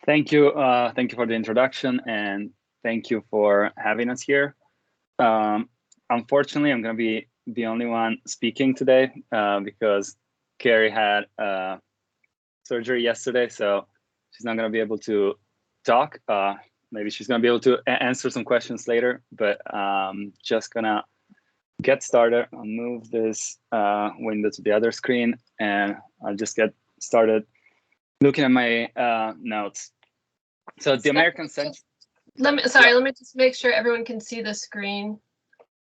Thank you for the introduction, and thank you for having us here. Unfortunately, I'm going to be the only one speaking today because Kerri had surgery yesterday, so she's not going to be able to talk. Maybe she's going to be able to answer some questions later, but just going to get started. I'll move this window to the other screen, and I'll just get started looking at my notes. So the American Century. Let me just make sure everyone can see the screen.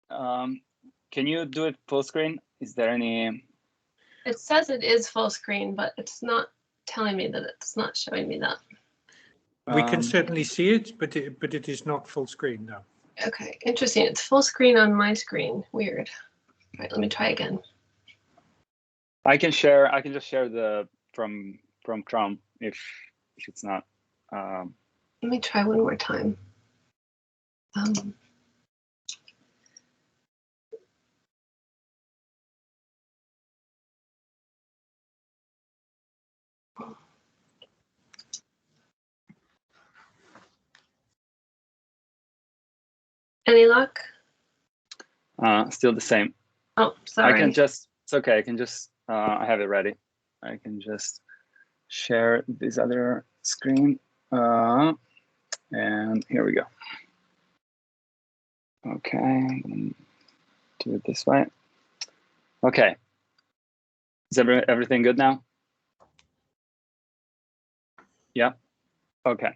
Can you do it full screen? Is there any? It says it is full screen, but it's not telling me that. It's not showing me that. We can certainly see it, but it is not full screen now. Okay, interesting. It's full screen on my screen. Weird. All right, let me try again. I can just share the from Chrome if it's not. Let me try one more time. Any luck? Still the same. Oh, sorry. It's okay. I can just, I have it ready. I can just share this other screen. And here we go. Okay, I'm gonna do it this way. Okay. Is everything good now? Yeah. Okay.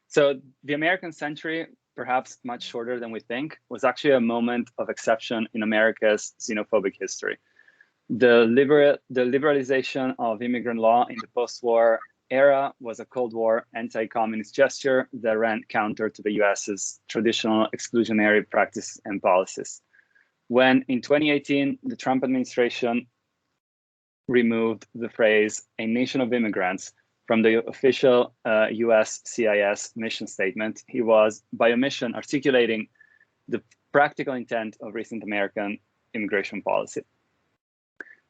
So the American century, perhaps much shorter than we think, was actually a moment of exception in America's xenophobic history. The liberalization of immigrant law in the post-war era was a Cold War anti-communist gesture that ran counter to the US's traditional exclusionary practices and policies. When in 2018, the Trump administration removed the phrase "a nation of immigrants" from the official US CIS mission statement, he was, by omission, articulating the practical intent of recent American immigration policy.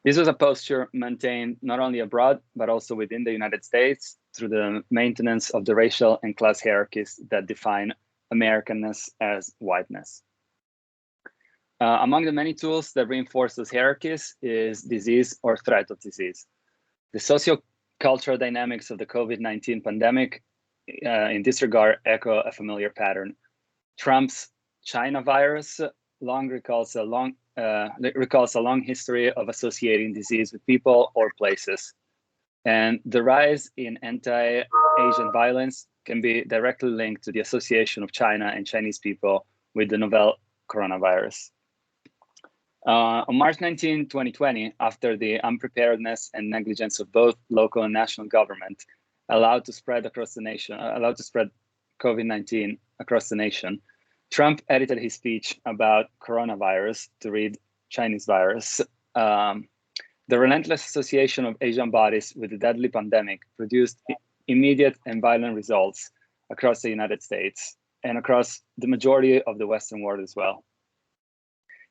This was a posture maintained not only abroad, but also within the United States through the maintenance of the racial and class hierarchies that define Americanness as whiteness. Among the many tools that reinforce those hierarchies is disease or threat of disease. The socio-cultural dynamics of the COVID-19 pandemic in this regard echo a familiar pattern. Trump's China virus recalls a long history of associating disease with people or places. And the rise in anti-Asian violence can be directly linked to the association of China and Chinese people with the novel coronavirus. On March 19, 2020, after the unpreparedness and negligence of both local and national government allowed to spread COVID-19 across the nation, Trump edited his speech about coronavirus to read Chinese virus. The relentless association of Asian bodies with the deadly pandemic produced immediate and violent results across the United States and across the majority of the Western world as well.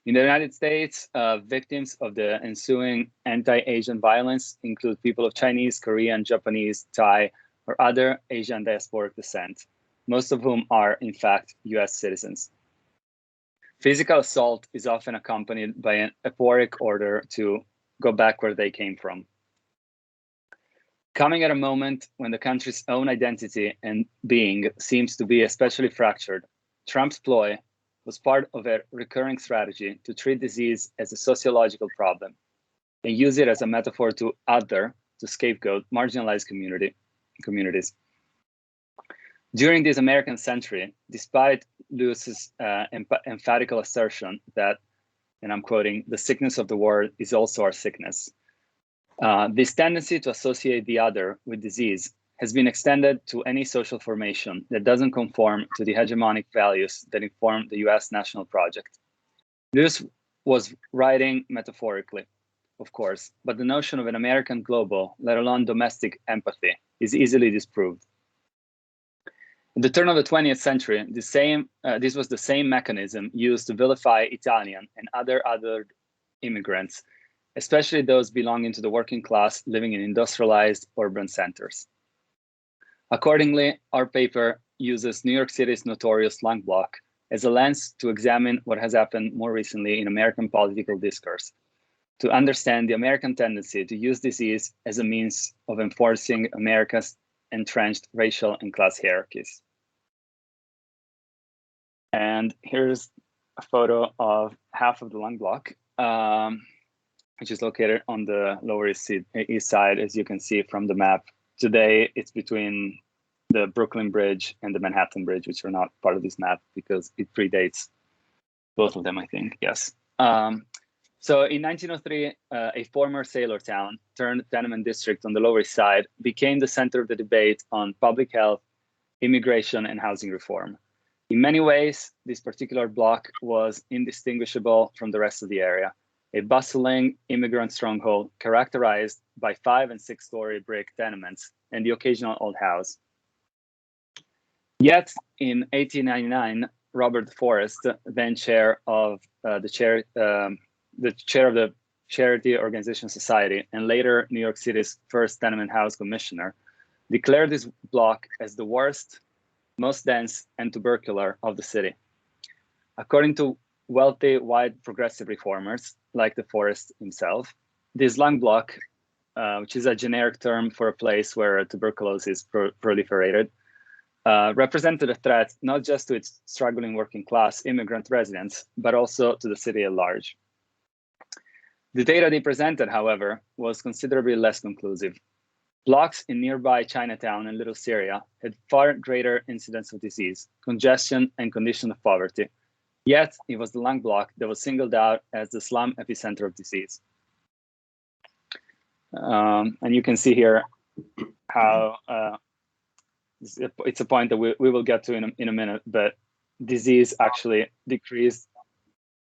In the United States, victims of the ensuing anti-Asian violence include people of Chinese, Korean, Japanese, Thai, or other Asian diasporic descent, most of whom are, in fact, US citizens. Physical assault is often accompanied by an euphoric order to go back where they came from. Coming at a moment when the country's own identity and being seems to be especially fractured, Trump's ploy was part of a recurring strategy to treat disease as a sociological problem and use it as a metaphor to scapegoat marginalized communities. During this American century, despite Lewis's emphatical assertion that, and I'm quoting, "the sickness of the world is also our sickness," this tendency to associate the other with disease has been extended to any social formation that doesn't conform to the hegemonic values that inform the US national project. Lewis was writing metaphorically, of course, but the notion of an American global, let alone domestic empathy, is easily disproved. At the turn of the 20th century, this was the same mechanism used to vilify Italian and other immigrants, especially those belonging to the working class living in industrialized urban centers. Accordingly, our paper uses New York City's notorious lung block as a lens to examine what has happened more recently in American political discourse, to understand the American tendency to use disease as a means of enforcing America's entrenched racial and class hierarchies. And here's a photo of half of the lung block, which is located on the Lower East Side, as you can see from the map. Today, it's between the Brooklyn Bridge and the Manhattan Bridge, which are not part of this map because it predates both of them, I think, yes. So in 1903, a former sailor town turned tenement district on the Lower East Side became the center of the debate on public health, immigration, and housing reform. In many ways, this particular block was indistinguishable from the rest of the area, a bustling immigrant stronghold characterized by 5- and 6-story brick tenements and the occasional old house. Yet in 1899, Robert Forrest, then chair of the chair of the Charity Organization Society and later New York City's first tenement house commissioner, declared this block as the worst, most dense, and tubercular of the city. According to wealthy, white progressive reformers like the Forrest himself, this lung block, which is a generic term for a place where tuberculosis proliferated, represented a threat not just to its struggling working class immigrant residents, but also to the city at large. The data they presented, however, was considerably less conclusive. Blocks in nearby Chinatown and Little Syria had far greater incidence of disease, congestion, and condition of poverty. Yet, it was the lung block that was singled out as the slum epicenter of disease. And you can see here how it's a point that we will get to in a minute, but disease actually decreased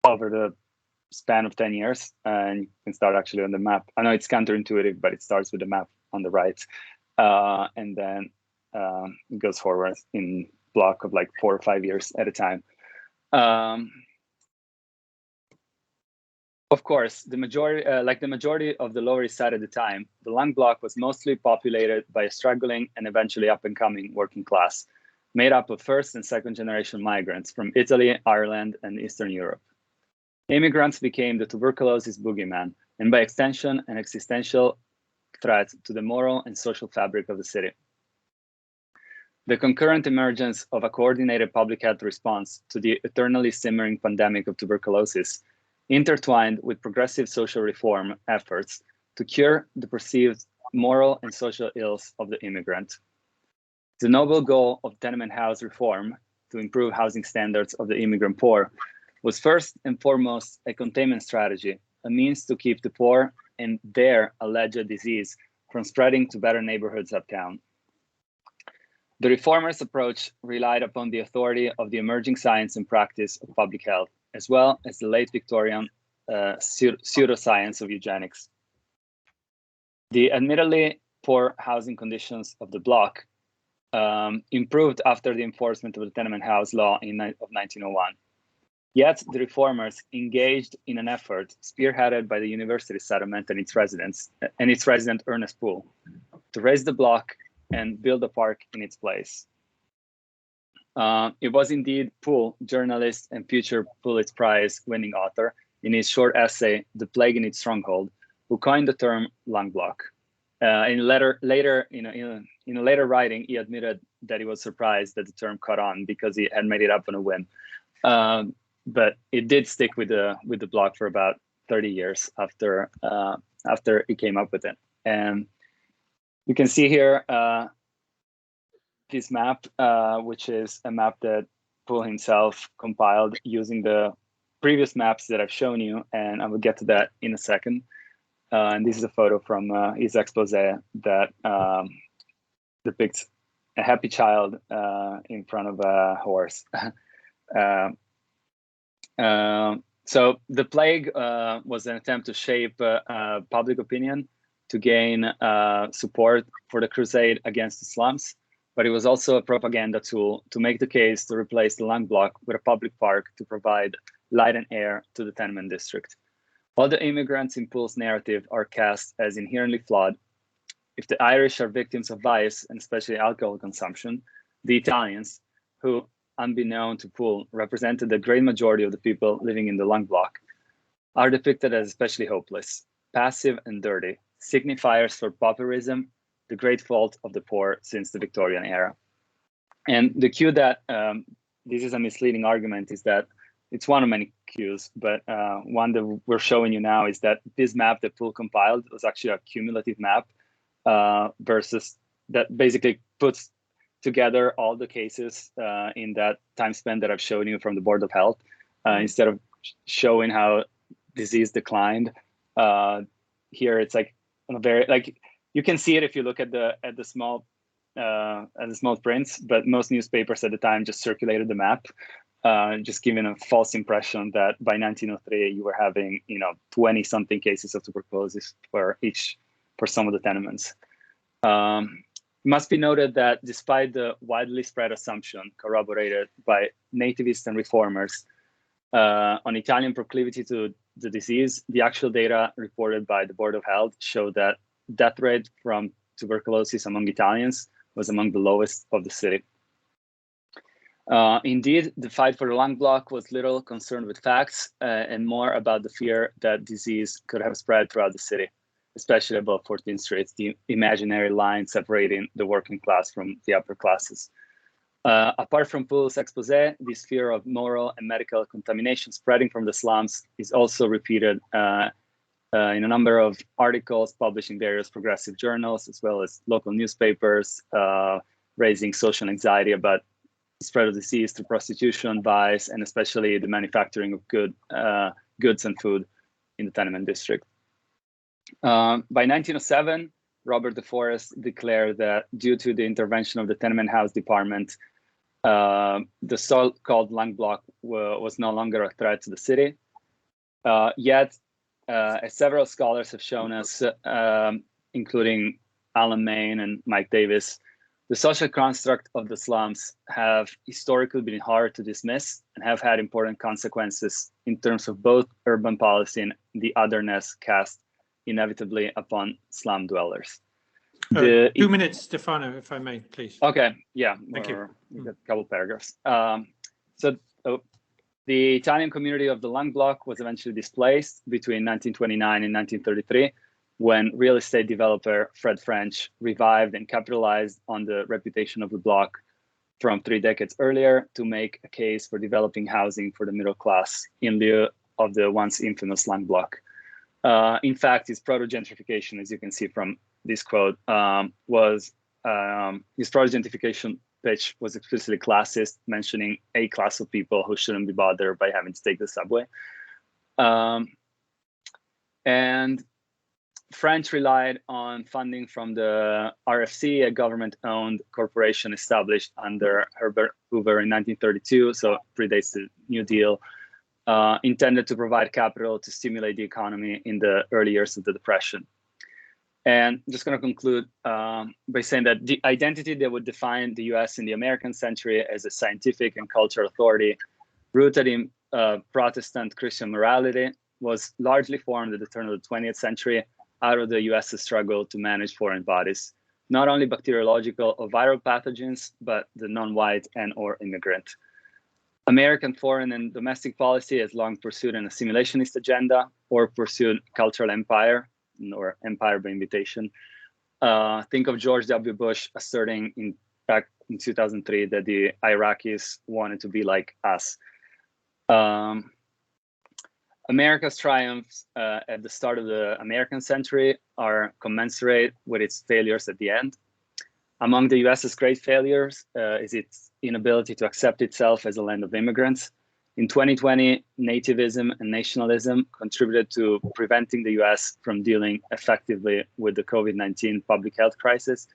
over the span of 10 years. And you can start actually on the map. I know it's counterintuitive, but it starts with the map on the right. And then it goes forward in block of like 4 or 5 years at a time. Of course, the majority, like the majority of the Lower East Side at the time, the lung block was mostly populated by a struggling and eventually up-and-coming working class, made up of first and second generation migrants from Italy, Ireland, and Eastern Europe. Immigrants became the tuberculosis boogeyman, and by extension, an existential threat to the moral and social fabric of the city. The concurrent emergence of a coordinated public health response to the eternally simmering pandemic of tuberculosis intertwined with progressive social reform efforts to cure the perceived moral and social ills of the immigrant. The noble goal of tenement house reform to improve housing standards of the immigrant poor was first and foremost a containment strategy, a means to keep the poor and their alleged disease from spreading to better neighborhoods uptown. The reformers' approach relied upon the authority of the emerging science and practice of public health, as well as the late Victorian pseudoscience of eugenics. The admittedly poor housing conditions of the block improved after the enforcement of the tenement house law of 1901. Yet the reformers engaged in an effort spearheaded by the university settlement and its resident Ernest Poole to raise the block and build a park in its place. It was indeed Poole, journalist and future Pulitzer Prize winning author, in his short essay, The Plague in Its Stronghold, who coined the term lung block. In a later writing, he admitted that he was surprised that the term caught on because he had made it up on a whim. But it did stick with the block for about 30 years after he came up with it. And you can see here this map, which is a map that Poole himself compiled using the previous maps that I've shown you, and I will get to that in a second. And this is a photo from his expose that depicts a happy child in front of a horse. So the plague was an attempt to shape public opinion to gain support for the crusade against the slums, but it was also a propaganda tool to make the case to replace the lung block with a public park to provide light and air to the tenement district. All the immigrants in Poole's narrative are cast as inherently flawed, if the Irish are victims of vice, and especially alcohol consumption, the Italians, who, unbeknown to Poole, represented the great majority of the people living in the lung block, are depicted as especially hopeless, passive and dirty, signifiers for pauperism, the great fault of the poor since the Victorian era. And the cue that this is a misleading argument is that it's one of many cues, but one that we're showing you now is that this map that Poole compiled was actually a cumulative map versus that basically puts together all the cases in that time span that I've shown you from the Board of Health, instead of showing how disease declined. Here it's like a very, like, you can see it if you look at the small prints, but most newspapers at the time just circulated the map, just giving a false impression that by 1903 you were having 20 something cases of tuberculosis for some of the tenements. It must be noted that despite the widely spread assumption corroborated by nativists and reformers on Italian proclivity to the disease, the actual data reported by the Board of Health showed that death rate from tuberculosis among Italians was among the lowest of the city. Indeed, the fight for the lung block was little concerned with facts and more about the fear that disease could have spread throughout the city, especially above 14th Street, the imaginary line separating the working class from the upper classes. Apart from Poole's expose, this fear of moral and medical contamination spreading from the slums is also repeated in a number of articles published in various progressive journals, as well as local newspapers, raising social anxiety about the spread of disease through prostitution, vice, and especially the manufacturing of goods and food in the tenement district. By 1907, Robert De Forest declared that due to the intervention of the tenement house department, the so-called lung block was no longer a threat to the city. Yet, as several scholars have shown us, including Alan Main and Mike Davis, the social construct of the slums have historically been hard to dismiss and have had important consequences in terms of both urban policy and the otherness cast inevitably upon slum dwellers. 2 minutes, Stefano, if I may, please. Okay, yeah, thank you. A couple paragraphs. So the Italian community of the lung block was eventually displaced between 1929 and 1933, when real estate developer Fred French revived and capitalized on the reputation of the block from 3 decades earlier to make a case for developing housing for the middle class in lieu of the once infamous lung block. In fact, his proto-gentrification, as you can see from this quote, was his proto-gentrification pitch was explicitly classist, mentioning a class of people who shouldn't be bothered by having to take the subway. And French relied on funding from the RFC, a government-owned corporation established under Herbert Hoover in 1932, so predates the New Deal, intended to provide capital to stimulate the economy in the early years of the Depression. And I'm just going to conclude by saying that the identity that would define the US in the American century as a scientific and cultural authority rooted in Protestant Christian morality was largely formed at the turn of the 20th century out of the US's struggle to manage foreign bodies, not only bacteriological or viral pathogens, but the non-white and or immigrant. American foreign and domestic policy has long pursued an assimilationist agenda or pursued cultural empire, or empire by invitation. Think of George W. Bush asserting back in 2003 that the Iraqis wanted to be like us. America's triumphs at the start of the American century are commensurate with its failures at the end. Among the US's great failures is its inability to accept itself as a land of immigrants. In 2020, nativism and nationalism contributed to preventing the US from dealing effectively with the COVID-19 public health crisis,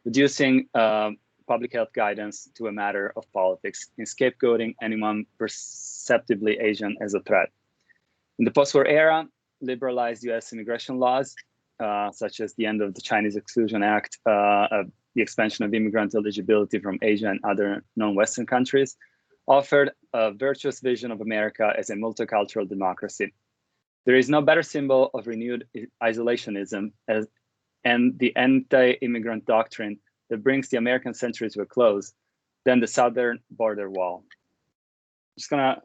reducing public health guidance to a matter of politics and scapegoating anyone perceptibly Asian as a threat. In the post-war era, liberalized US immigration laws, such as the end of the Chinese Exclusion Act, the expansion of immigrant eligibility from Asia and other non-Western countries, offered a virtuous vision of America as a multicultural democracy. There is no better symbol of renewed isolationism and the anti-immigrant doctrine that brings the American century to a close, then the southern border wall. I'm just gonna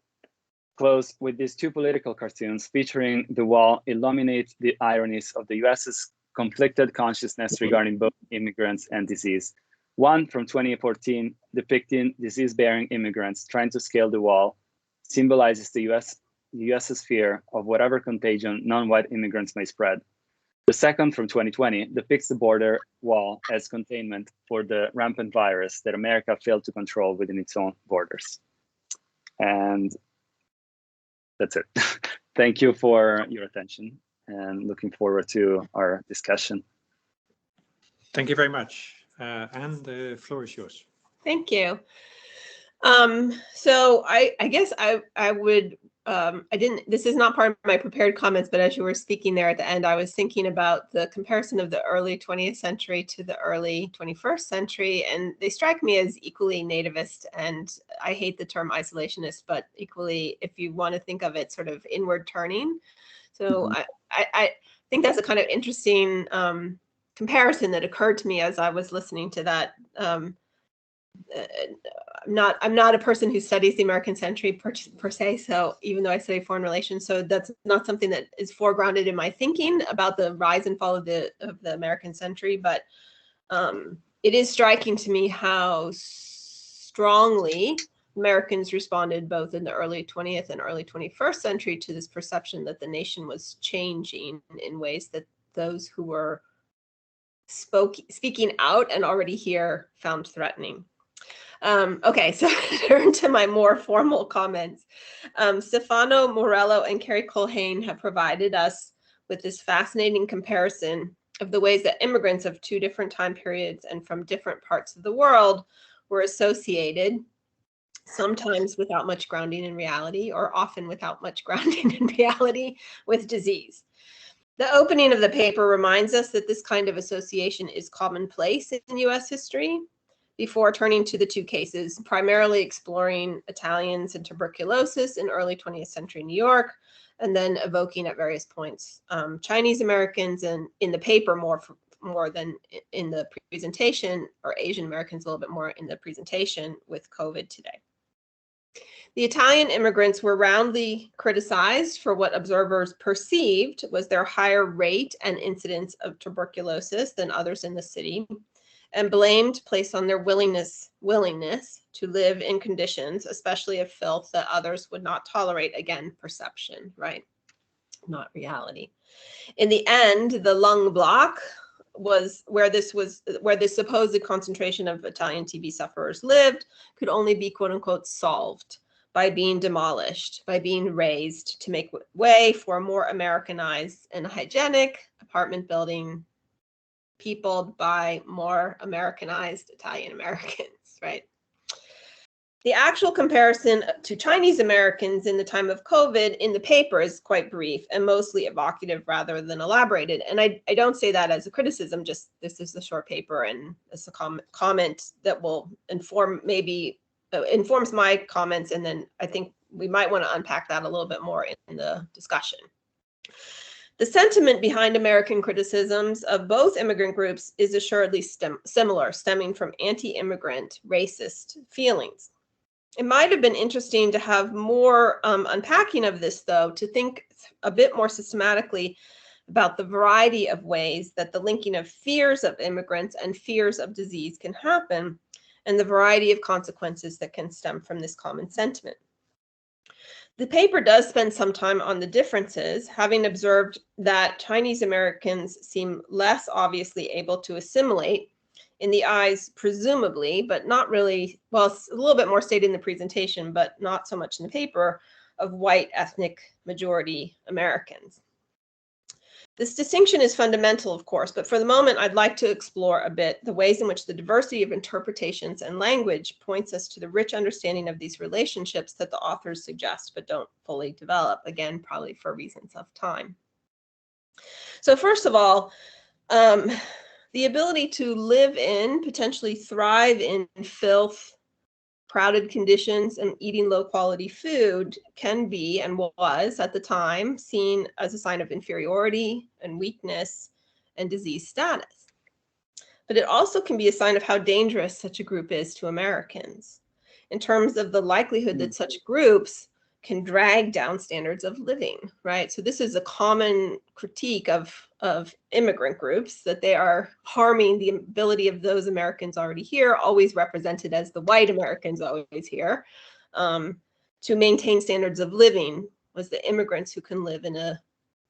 close with these two political cartoons featuring the wall illuminate the ironies of the US's conflicted consciousness regarding both immigrants and disease. One from 2014 depicting disease-bearing immigrants trying to scale the wall symbolizes the US's fear of whatever contagion non-white immigrants may spread. The second from 2020 depicts the border wall as containment for the rampant virus that America failed to control within its own borders. And that's it. Thank you for your attention and looking forward to our discussion. Thank you very much. Anne, the floor is yours. Thank you. So I guess I would, this is not part of my prepared comments, but as you were speaking there at the end, I was thinking about the comparison of the early 20th century to the early 21st century, and they strike me as equally nativist, and I hate the term isolationist, but equally, if you want to think of it, sort of inward turning. So I think that's a kind of interesting comparison that occurred to me as I was listening to that. I'm not a person who studies the American century per se, so even though I study foreign relations, so that's not something that is foregrounded in my thinking about the rise and fall of the American century, but it is striking to me how strongly Americans responded both in the early 20th and early 21st century to this perception that the nation was changing in ways that those who were speaking out and already here found threatening. Okay, so turn to my more formal comments. Stefano, Morello, and Kerri Culhane have provided us with this fascinating comparison of the ways that immigrants of two different time periods and from different parts of the world were associated, sometimes without much grounding in reality, or often without much grounding in reality, with disease. The opening of the paper reminds us that this kind of association is commonplace in US history, before turning to the two cases, primarily exploring Italians and tuberculosis in early 20th century New York, and then evoking at various points Chinese Americans, and in the paper more than in the presentation, or Asian Americans a little bit more in the presentation with COVID today. The Italian immigrants were roundly criticized for what observers perceived was their higher rate and incidence of tuberculosis than others in the city, and blamed placed on their willingness to live in conditions, especially of filth, that others would not tolerate. Again, perception, right? Not reality. In the end, the lung block was where this supposed concentration of Italian TB sufferers lived, could only be quote unquote solved by being demolished, by being razed to make way for a more Americanized and hygienic apartment building peopled by more Americanized Italian Americans, right? The actual comparison to Chinese Americans in the time of COVID in the paper is quite brief and mostly evocative rather than elaborated. And I don't say that as a criticism, just this is a short paper and it's a comment that will inform, maybe informs my comments, and then I think we might want to unpack that a little bit more in the discussion. The sentiment behind American criticisms of both immigrant groups is assuredly similar, stemming from anti-immigrant racist feelings. It might have been interesting to have more unpacking of this, though, to think a bit more systematically about the variety of ways that the linking of fears of immigrants and fears of disease can happen, and the variety of consequences that can stem from this common sentiment. The paper does spend some time on the differences, having observed that Chinese Americans seem less obviously able to assimilate in the eyes, presumably, but not really, well, it's a little bit more stated in the presentation, but not so much in the paper, of white ethnic majority Americans. This distinction is fundamental, of course, but for the moment, I'd like to explore a bit the ways in which the diversity of interpretations and language points us to the rich understanding of these relationships that the authors suggest, but don't fully develop, again, probably for reasons of time. So first of all, the ability to live in, potentially thrive in filth, crowded conditions, and eating low quality food can be, and was at the time, seen as a sign of inferiority and weakness and disease status. But it also can be a sign of how dangerous such a group is to Americans in terms of the likelihood that such groups can drag down standards of living, right? So this is a common critique of immigrant groups, that they are harming the ability of those Americans already here, always represented as the white Americans always here, to maintain standards of living, was the immigrants who can live in a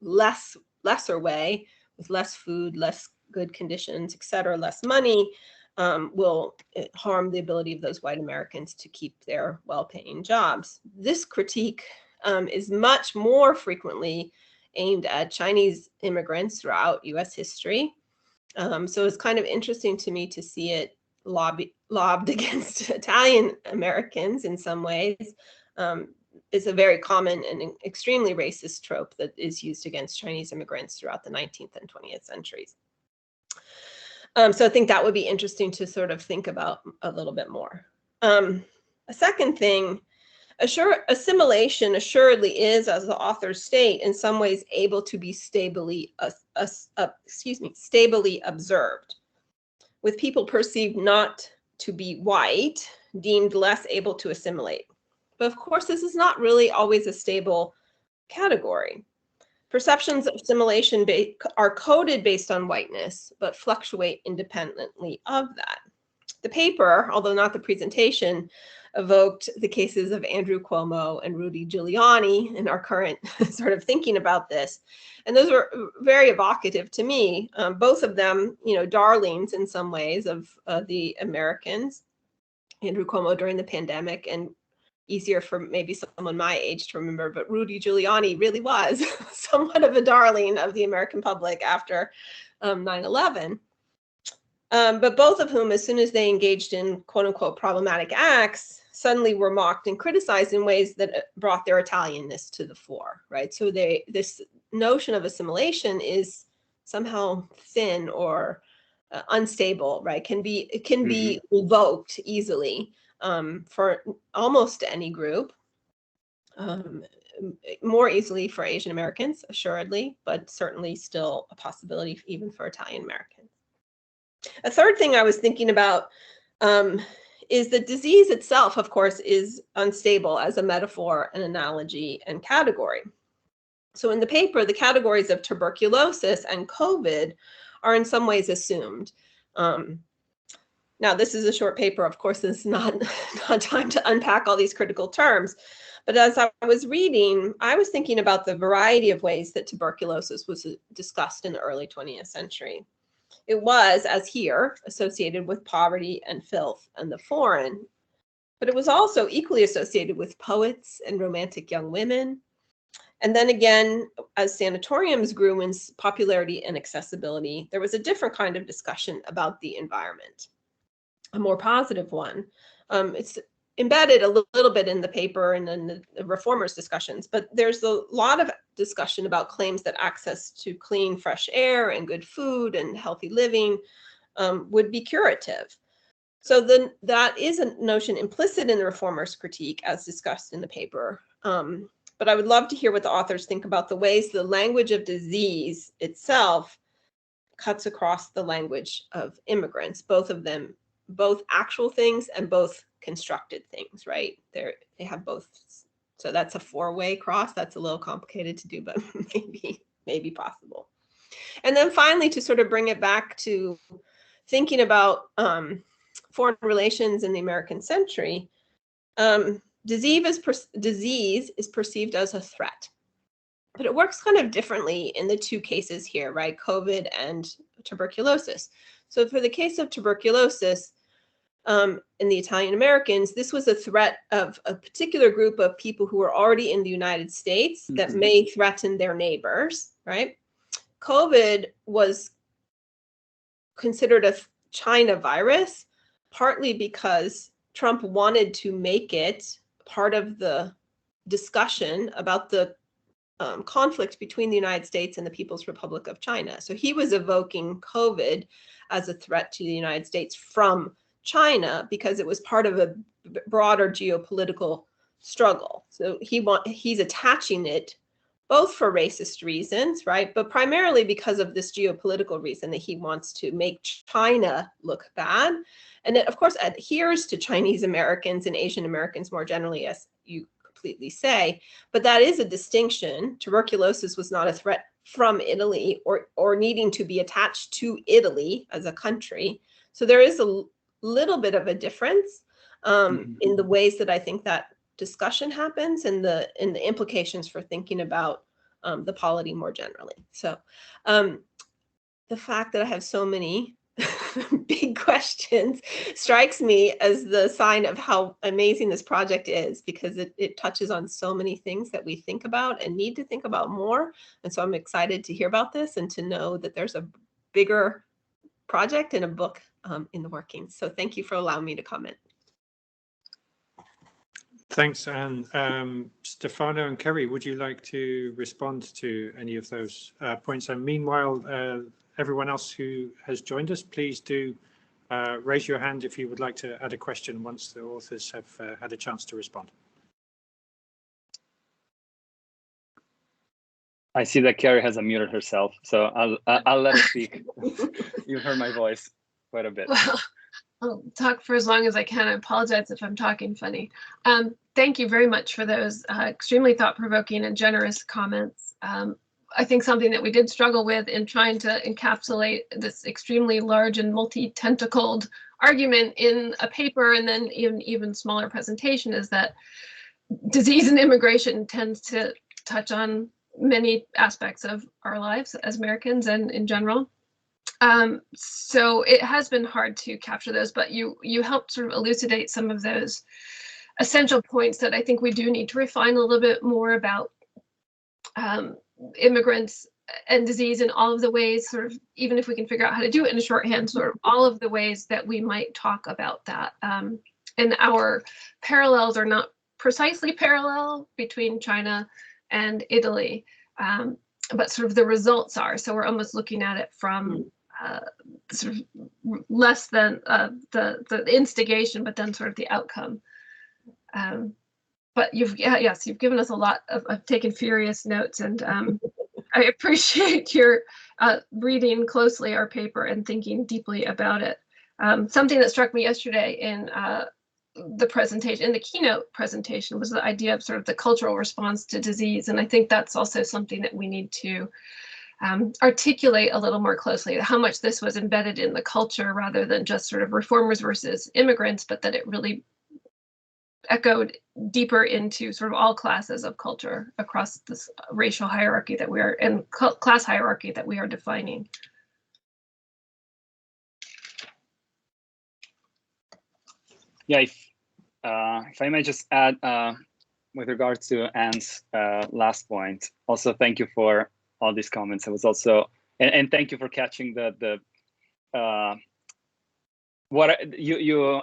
lesser way with less food, less good conditions, et cetera, less money, will harm the ability of those white Americans to keep their well-paying jobs. This critique is much more frequently aimed at Chinese immigrants throughout US history. So it's kind of interesting to me to see it lobbed against Italian Americans in some ways. It's a very common and extremely racist trope that is used against Chinese immigrants throughout the 19th and 20th centuries. So I think that would be interesting to sort of think about a little bit more. A second thing, assimilation assuredly is, as the authors state, in some ways able to be stably observed, with people perceived not to be white, deemed less able to assimilate. But of course, this is not really always a stable category. Perceptions of assimilation are coded based on whiteness, but fluctuate independently of that. The paper, although not the presentation, evoked the cases of Andrew Cuomo and Rudy Giuliani in our current sort of thinking about this. And those were very evocative to me. Both of them, darlings in some ways of the Americans. Andrew Cuomo during the pandemic, and easier for maybe someone my age to remember, but Rudy Giuliani really was somewhat of a darling of the American public after 9/11. But both of whom, as soon as they engaged in quote unquote problematic acts, suddenly were mocked and criticized in ways that brought their Italianness to the fore, right? So this notion of assimilation is somehow thin or unstable, right? It can be evoked easily for almost any group, more easily for Asian Americans, assuredly, but certainly still a possibility even for Italian Americans. A third thing I was thinking about is that disease itself, of course, is unstable as a metaphor, an analogy, and category. So in the paper, the categories of tuberculosis and COVID are in some ways assumed. Now, this is a short paper. Of course, this is not time to unpack all these critical terms. But as I was reading, I was thinking about the variety of ways that tuberculosis was discussed in the early 20th century. It was, as here, associated with poverty and filth and the foreign, but it was also equally associated with poets and romantic young women. And then again, as sanatoriums grew in popularity and accessibility, there was a different kind of discussion about the environment, a more positive one. It's embedded a little bit in the paper and in the reformers' discussions, but there's a lot of discussion about claims that access to clean, fresh air and good food and healthy living would be curative. So then that is a notion implicit in the reformers' critique as discussed in the paper. But I would love to hear what the authors think about the ways the language of disease itself cuts across the language of immigrants, both of them, both actual things and both constructed things, right? They have both. So that's a four-way cross. That's a little complicated to do, but maybe possible. And then finally, to sort of bring it back to thinking about foreign relations in the American century, disease is perceived as a threat, but it works kind of differently in the two cases here, right? COVID and tuberculosis. So for the case of tuberculosis, in the Italian Americans, this was a threat of a particular group of people who were already in the United States that may threaten their neighbors, right? COVID was considered a China virus, partly because Trump wanted to make it part of the discussion about the conflict between the United States and the People's Republic of China. So he was evoking COVID as a threat to the United States from China because it was part of a broader geopolitical struggle. So he's attaching it both for racist reasons, right? But primarily because of this geopolitical reason that he wants to make China look bad. And it, of course, adheres to Chinese Americans and Asian Americans more generally, as you completely say. But that is a distinction. Tuberculosis was not a threat from Italy or needing to be attached to Italy as a country. So there is a little bit of a difference in the ways that I think that discussion happens and the implications for thinking about the polity more generally. So the fact that I have so many big questions strikes me as the sign of how amazing this project is, because it touches on so many things that we think about and need to think about more. And so I'm excited to hear about this and to know that there's a bigger project and a book in the working. So thank you for allowing me to comment. Thanks, Anne. Stefano and Kerri, would you like to respond to any of those points? And meanwhile, everyone else who has joined us, please do raise your hand if you would like to add a question once the authors have had a chance to respond. I see that Kerri has unmuted herself, so I'll let her speak. You've heard my voice quite a bit. Well, I'll talk for as long as I can. I apologize if I'm talking funny. Thank you very much for those extremely thought-provoking and generous comments. I think something that we did struggle with in trying to encapsulate this extremely large and multi-tentacled argument in a paper and then even smaller presentation is that disease and immigration tends to touch on many aspects of our lives as Americans and in general. So it has been hard to capture those, but you helped sort of elucidate some of those essential points that I think we do need to refine a little bit more about immigrants and disease in all of the ways, sort of, even if we can figure out how to do it in a shorthand, sort of all of the ways that we might talk about that. And our parallels are not precisely parallel between China and Italy, but sort of the results are. So we're almost looking at it from sort of less than the instigation, but then sort of the outcome. But you've given us a lot of, I've taken furious notes, and I appreciate your reading closely our paper and thinking deeply about it. Something that struck me yesterday in the presentation, in the keynote presentation, was the idea of sort of the cultural response to disease. And I think that's also something that we need to articulate a little more closely, how much this was embedded in the culture rather than just sort of reformers versus immigrants, but that it really echoed deeper into sort of all classes of culture across this racial hierarchy that we are, and class hierarchy that we are defining. Yeah, if I may just add, with regards to Anne's last point, also thank you for all these comments. It was also, and thank you for catching what you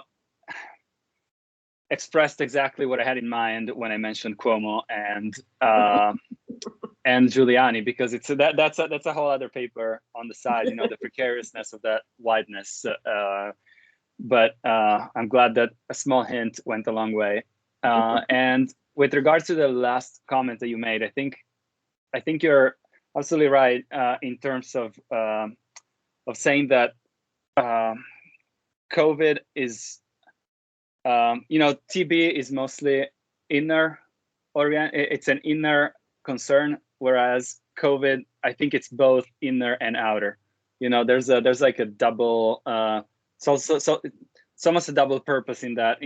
expressed exactly what I had in mind when I mentioned Cuomo and Giuliani, because it's that's a whole other paper on the side, you know, the precariousness of that wideness. But I'm glad that a small hint went a long way. And with regards to the last comment that you made, I think you're absolutely right in terms of saying that COVID is, you know, TB is mostly inner it's an inner concern, whereas COVID, I think it's both inner and outer. You know, there's like a double, so it's almost a double purpose in that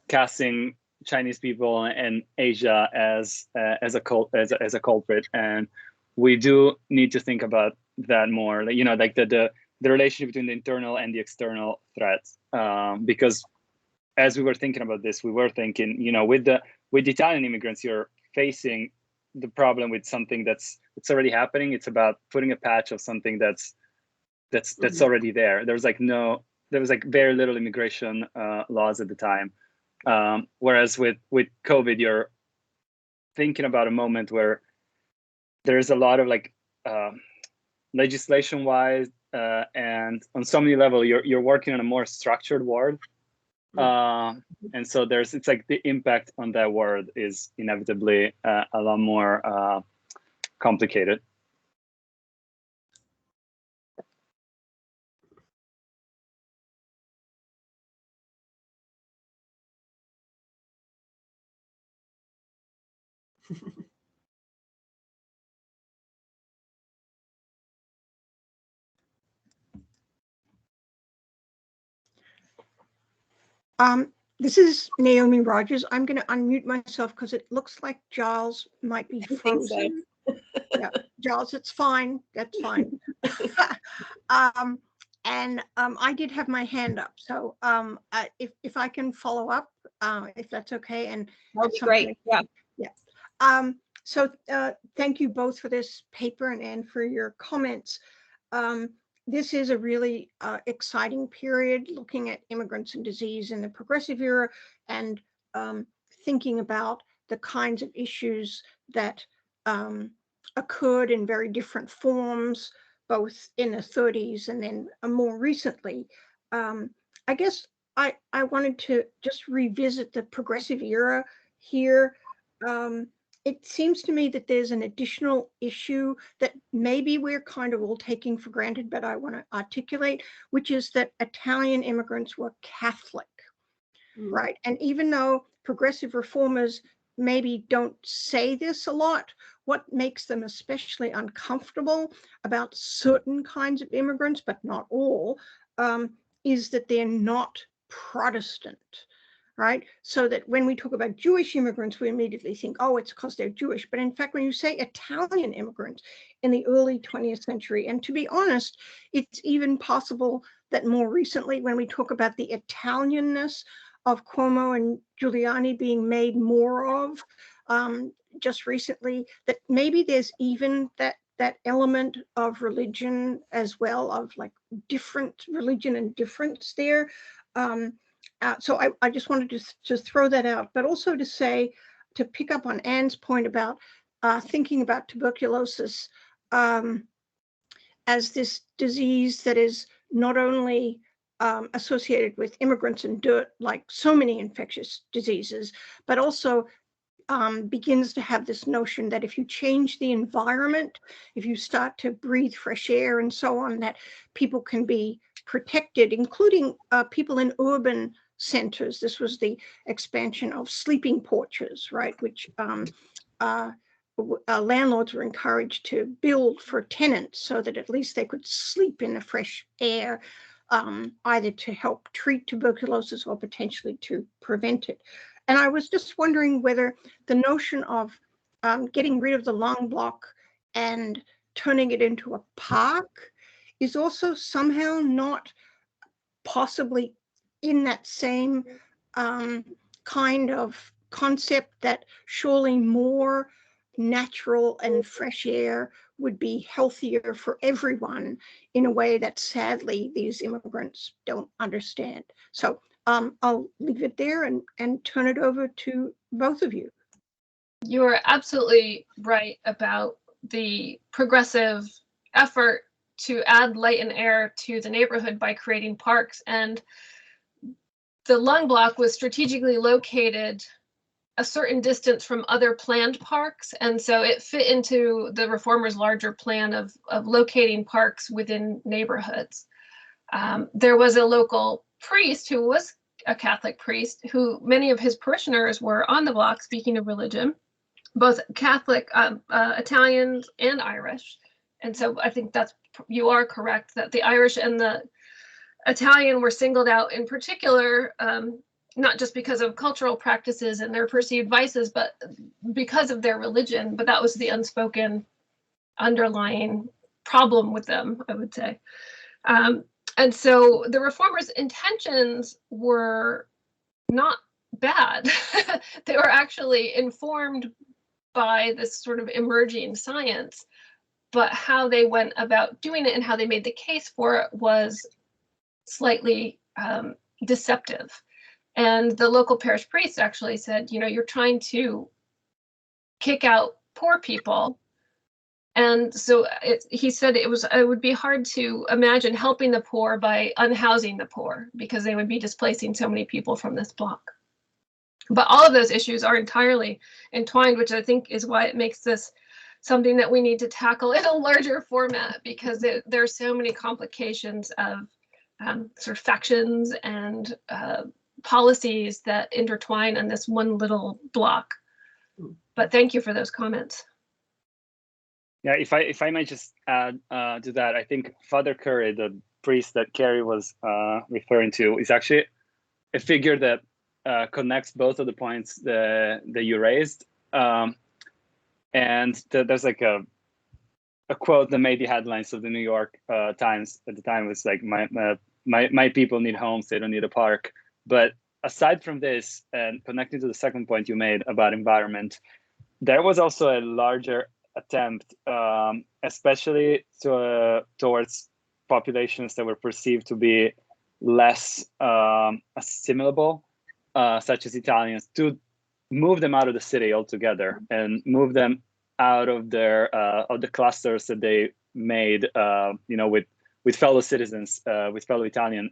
casting Chinese people and Asia as a culprit, and we do need to think about that more. You know, like the relationship between the internal and the external threats, because as we were thinking about this, we were thinking, you know, with the Italian immigrants, you're facing the problem with something it's already happening. It's about putting a patch of something that's already there. There was like very little immigration laws at the time. Whereas with COVID, you're thinking about a moment where there's a lot of like legislation wise and on so many levels, you're working on a more structured world And so it's like the impact on that word is inevitably a lot more complicated. This is Naomi Rogers. I'm going to unmute myself because it looks like Giles might be frozen. Yeah, Giles, it's fine. That's fine. I did have my hand up, so if I can follow up, if that's okay, and that'd be great. Yeah. Yeah. So thank you both for this paper and for your comments. This is a really exciting period looking at immigrants and disease in the progressive era and thinking about the kinds of issues that occurred in very different forms, both in the 30s and then more recently. I guess I wanted to just revisit the progressive era here. It seems to me that there's an additional issue that maybe we're kind of all taking for granted, but I want to articulate, which is that Italian immigrants were Catholic, right? And even though progressive reformers maybe don't say this a lot, what makes them especially uncomfortable about certain kinds of immigrants, but not all, is that they're not Protestant. Right? So that when we talk about Jewish immigrants, we immediately think, oh, it's because they're Jewish. But in fact, when you say Italian immigrants in the early 20th century, and to be honest, it's even possible that more recently, when we talk about the Italianness of Cuomo and Giuliani being made more of just recently, that maybe there's even that element of religion as well, of like different religion and difference there. So I just wanted to throw that out, but also to say, to pick up on Anne's point about thinking about tuberculosis as this disease that is not only associated with immigrants and dirt, like so many infectious diseases, but also begins to have this notion that if you change the environment, if you start to breathe fresh air and so on, that people can be protected, including people in urban centers. This was the expansion of sleeping porches, right, which landlords were encouraged to build for tenants so that at least they could sleep in the fresh air, either to help treat tuberculosis or potentially to prevent it. And I was just wondering whether the notion of getting rid of the lung block and turning it into a park is also somehow not possibly in that same kind of concept, that surely more natural and fresh air would be healthier for everyone in a way that sadly these immigrants don't understand. So I'll leave it there and turn it over to both of you. You are absolutely right about the progressive effort to add light and air to the neighborhood by creating parks. And the lung block was strategically located a certain distance from other planned parks. And so it fit into the reformers' larger plan of locating parks within neighborhoods. There was a local priest who was a Catholic priest, who many of his parishioners were on the block, speaking of religion, both Catholic, Italians and Irish. And so I think you are correct that the Irish and the Italian were singled out in particular, not just because of cultural practices and their perceived vices, but because of their religion. But that was the unspoken underlying problem with them, I would say. And so the reformers' intentions were not bad. They were actually informed by this sort of emerging science, but how they went about doing it and how they made the case for it was slightly deceptive. And the local parish priest actually said, you know, you're trying to kick out poor people And so he said it would be hard to imagine helping the poor by unhousing the poor, because they would be displacing so many people from this block. But all of those issues are entirely entwined, which I think is why it makes this something that we need to tackle in a larger format, because there are so many complications of sort of factions and policies that intertwine on this one little block. But thank you for those comments. Yeah, if I might just add to that, I think Father Kerri, the priest that Kerri was referring to, is actually a figure that connects both of the points that you raised. And there's like a quote that made the headlines of the New York Times at the time. Was like, my people need homes, they don't need a park. But aside from this, and connecting to the second point you made about environment, there was also a larger attempt, especially towards populations that were perceived to be less assimilable, such as Italians, to move them out of the city altogether and move them out of their of the clusters that they made, with fellow citizens, with fellow Italians,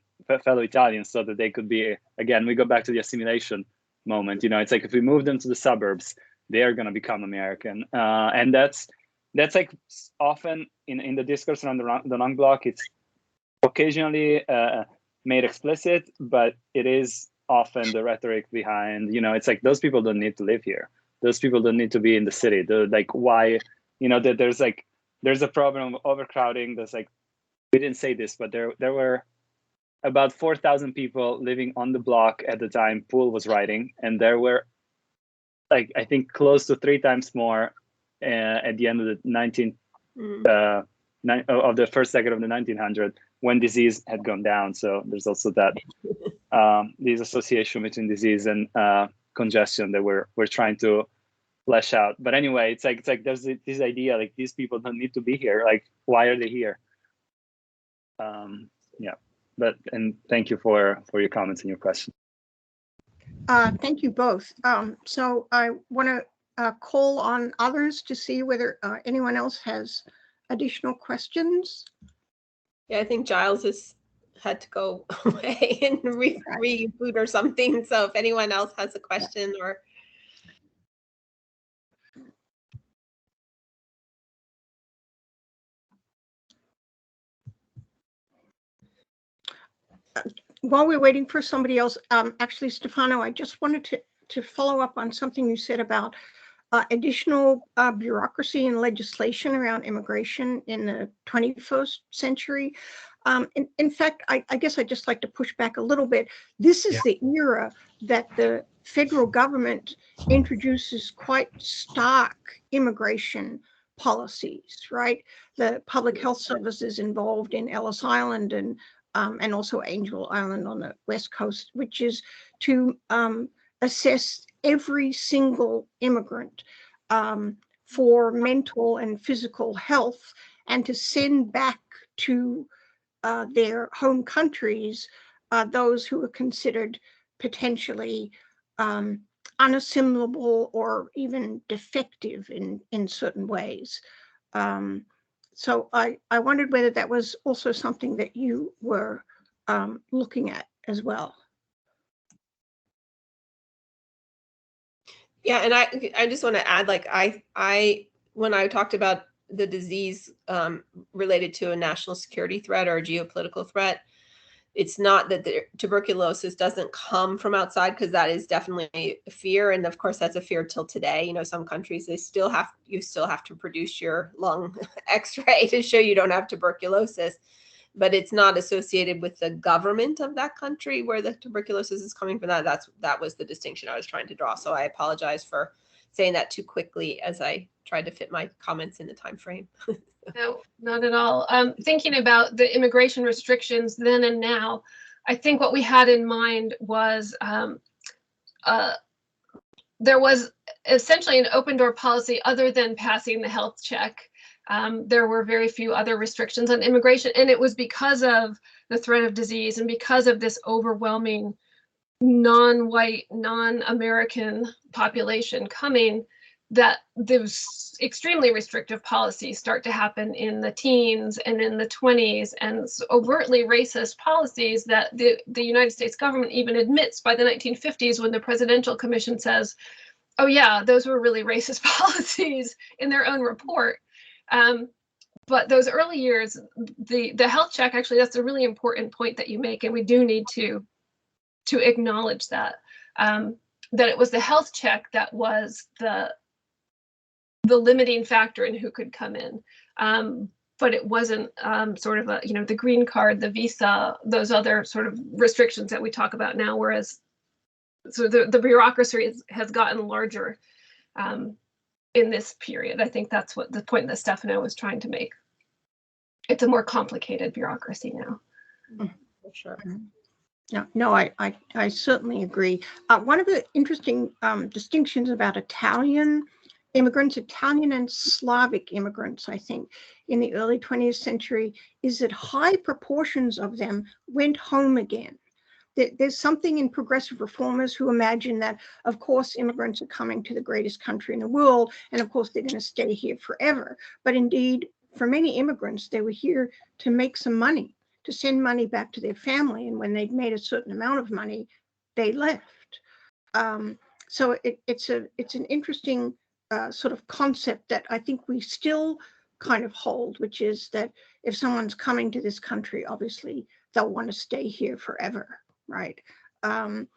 so that they could be, again, we go back to the assimilation moment. It's like if we move them to the suburbs, they are going to become American, and that's like often in the discourse around the long block. It's occasionally made explicit, but it is often the rhetoric behind. It's like, those people don't need to live here. Those people don't need to be in the city. They're like, why? That there's a problem of overcrowding. There's like, we didn't say this, but there were about 4,000 people living on the block at the time Poole was writing, and there were, like, I think close to 3 times more at the end of the of the first decade of the 1900s, when disease had gone down. So there's also that this association between disease and congestion that we're trying to flesh out. But anyway, it's like there's this idea, like, these people don't need to be here. Like, why are they here? Yeah. And thank you for your comments and your question. Thank you both. So I want to call on others to see whether anyone else has additional questions. Yeah, I think Giles has had to go away and reboot or something. So if anyone else has a question or. While we're waiting for somebody else, actually, Stefano, I just wanted to follow up on something you said about additional bureaucracy and legislation around immigration in the 21st century. In fact, I guess I'd just like to push back a little bit. This is the era that the federal government introduces quite stark immigration policies, right? The public health services involved in Ellis Island and also Angel Island on the West Coast, which is to assess every single immigrant for mental and physical health, and to send back to their home countries those who are considered potentially unassimilable or even defective in certain ways. So I wondered whether that was also something that you were looking at as well. Yeah, and I just want to add, like, I when I talked about the disease related to a national security threat or a geopolitical threat, it's not that the tuberculosis doesn't come from outside, because that is definitely a fear, and of course that's a fear till today. Some countries, you still have to produce your lung X-ray to show you don't have tuberculosis, but it's not associated with the government of that country where the tuberculosis is coming from. That was the distinction I was trying to draw. So I apologize for saying that too quickly as I tried to fit my comments in the time frame. No, not at all. Thinking about the immigration restrictions then and now, I think what we had in mind was there was essentially an open door policy other than passing the health check. There were very few other restrictions on immigration, and it was because of the threat of disease and because of this overwhelming non-white, non-American population coming that those extremely restrictive policies start to happen in the teens and in the 20s, and overtly racist policies that the United States government even admits by the 1950s, when the Presidential Commission says, oh yeah, those were really racist policies in their own report. But those early years, the health check, actually, that's a really important point that you make, and we do need to acknowledge that, that it was the health check that was the limiting factor in who could come in. But it wasn't sort of the green card, the visa, those other sort of restrictions that we talk about now, whereas so the bureaucracy has gotten larger in this period. I think that's what the point that Stefano was trying to make. It's a more complicated bureaucracy now. For sure. Yeah, no, I certainly agree. One of the interesting distinctions about Italian immigrants, Italian and Slavic immigrants, I think, in the early 20th century, is that high proportions of them went home again. There's something in progressive reformers who imagine that, of course, immigrants are coming to the greatest country in the world, and of course, they're going to stay here forever. But indeed, for many immigrants, they were here to make some money, to send money back to their family. And when they'd made a certain amount of money, they left. So it's an interesting sort of concept that I think we still kind of hold, which is that if someone's coming to this country, obviously they'll want to stay here forever. Right, and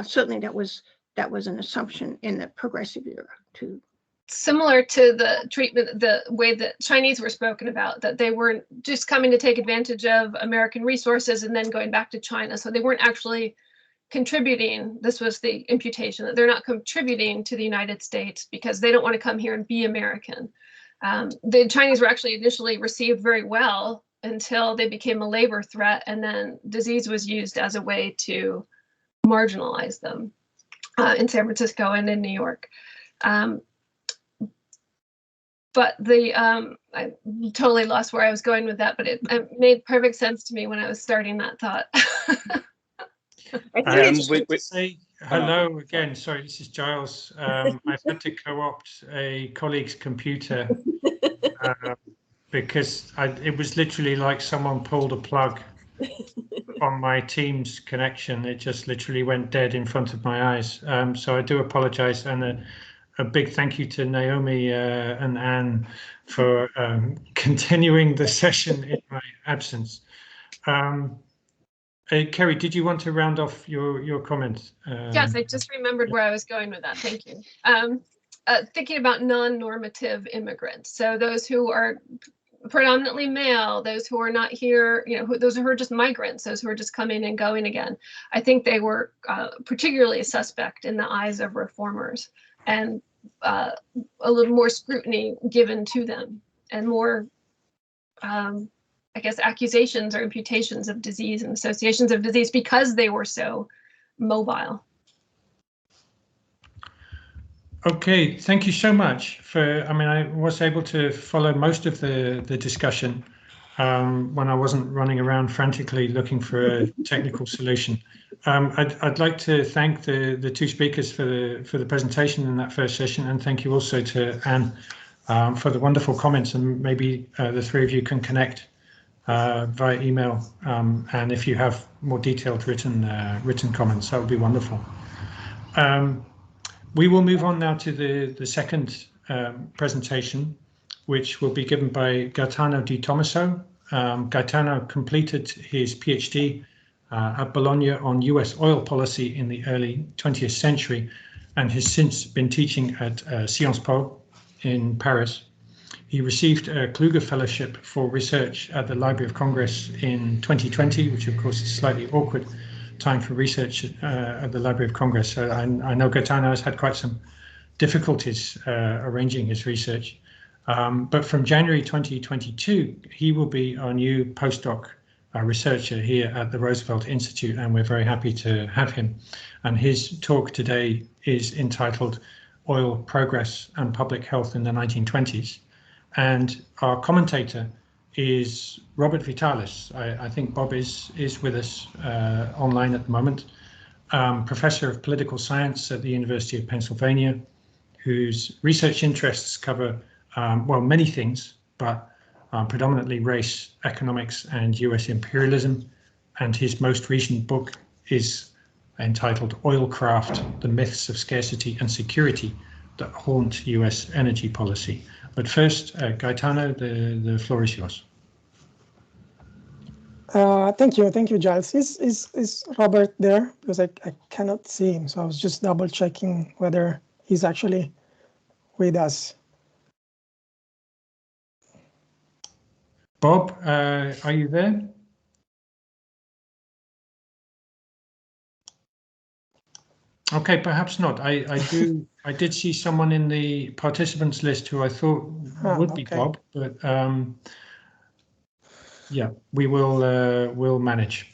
certainly that was an assumption in the progressive era too. Similar to the treatment, the way that Chinese were spoken about, that they weren't just coming to take advantage of American resources and then going back to China, so they weren't actually contributing. This was the imputation, that they're not contributing to the United States because they don't want to come here and be American. The Chinese were actually initially received very well until they became a labor threat, and then disease was used as a way to marginalize them in San Francisco and in New York. But I totally lost where I was going with that, but it made perfect sense to me when I was starting that thought. I think we say hello again. Sorry, this is Giles. I've had to co-opt a colleague's computer because it was literally like someone pulled a plug on my Teams connection. It just literally went dead in front of my eyes. So I do apologize, and a big thank you to Naomi and Anne for continuing the session in my absence. Kerri, did you want to round off your comments? Yes, I just remembered where I was going with that. Thank you. Thinking about non-normative immigrants, so those who are predominantly male, those who are not here, those who are just migrants, those who are just coming and going again. I think they were particularly a suspect in the eyes of reformers, and a little more scrutiny given to them, and more, I guess, accusations or imputations of disease and associations of disease because they were so mobile. Okay, thank you so much I was able to follow most of the discussion when I wasn't running around frantically looking for a technical solution. I'd like to thank the two speakers for the presentation in that first session, and thank you also to Anne for the wonderful comments, and maybe the three of you can connect via email, and if you have more detailed written comments, that would be wonderful. We will move on now to the second presentation, which will be given by Gaetano di Tommaso. Gaetano completed his PhD at Bologna on US oil policy in the early 20th century, and has since been teaching at SciencesPo in Paris. He received a Kluge Fellowship for research at the Library of Congress in 2020, which of course is slightly awkward time for research at the Library of Congress. So I know Gaetano has had quite some difficulties arranging his research. But from January 2022, he will be our new postdoc researcher here at the Roosevelt Institute, and we're very happy to have him. And his talk today is entitled Oil Progress and Public Health in the 1920s. And our commentator is Robert Vitalis. I think Bob is with us online at the moment. Professor of Political Science at the University of Pennsylvania, whose research interests cover, well, many things, but predominantly race, economics, and US imperialism. And his most recent book is entitled Oilcraft, The Myths of Scarcity and Security That Haunt US Energy Policy. But first, Gaetano, the floor is yours. Thank you, Giles. Is Robert there? Because I cannot see him, so I was just double checking whether he's actually with us. Bob, are you there? Okay, perhaps not. I did see someone in the participants list who I thought would be Bob, but yeah, we will we'll manage.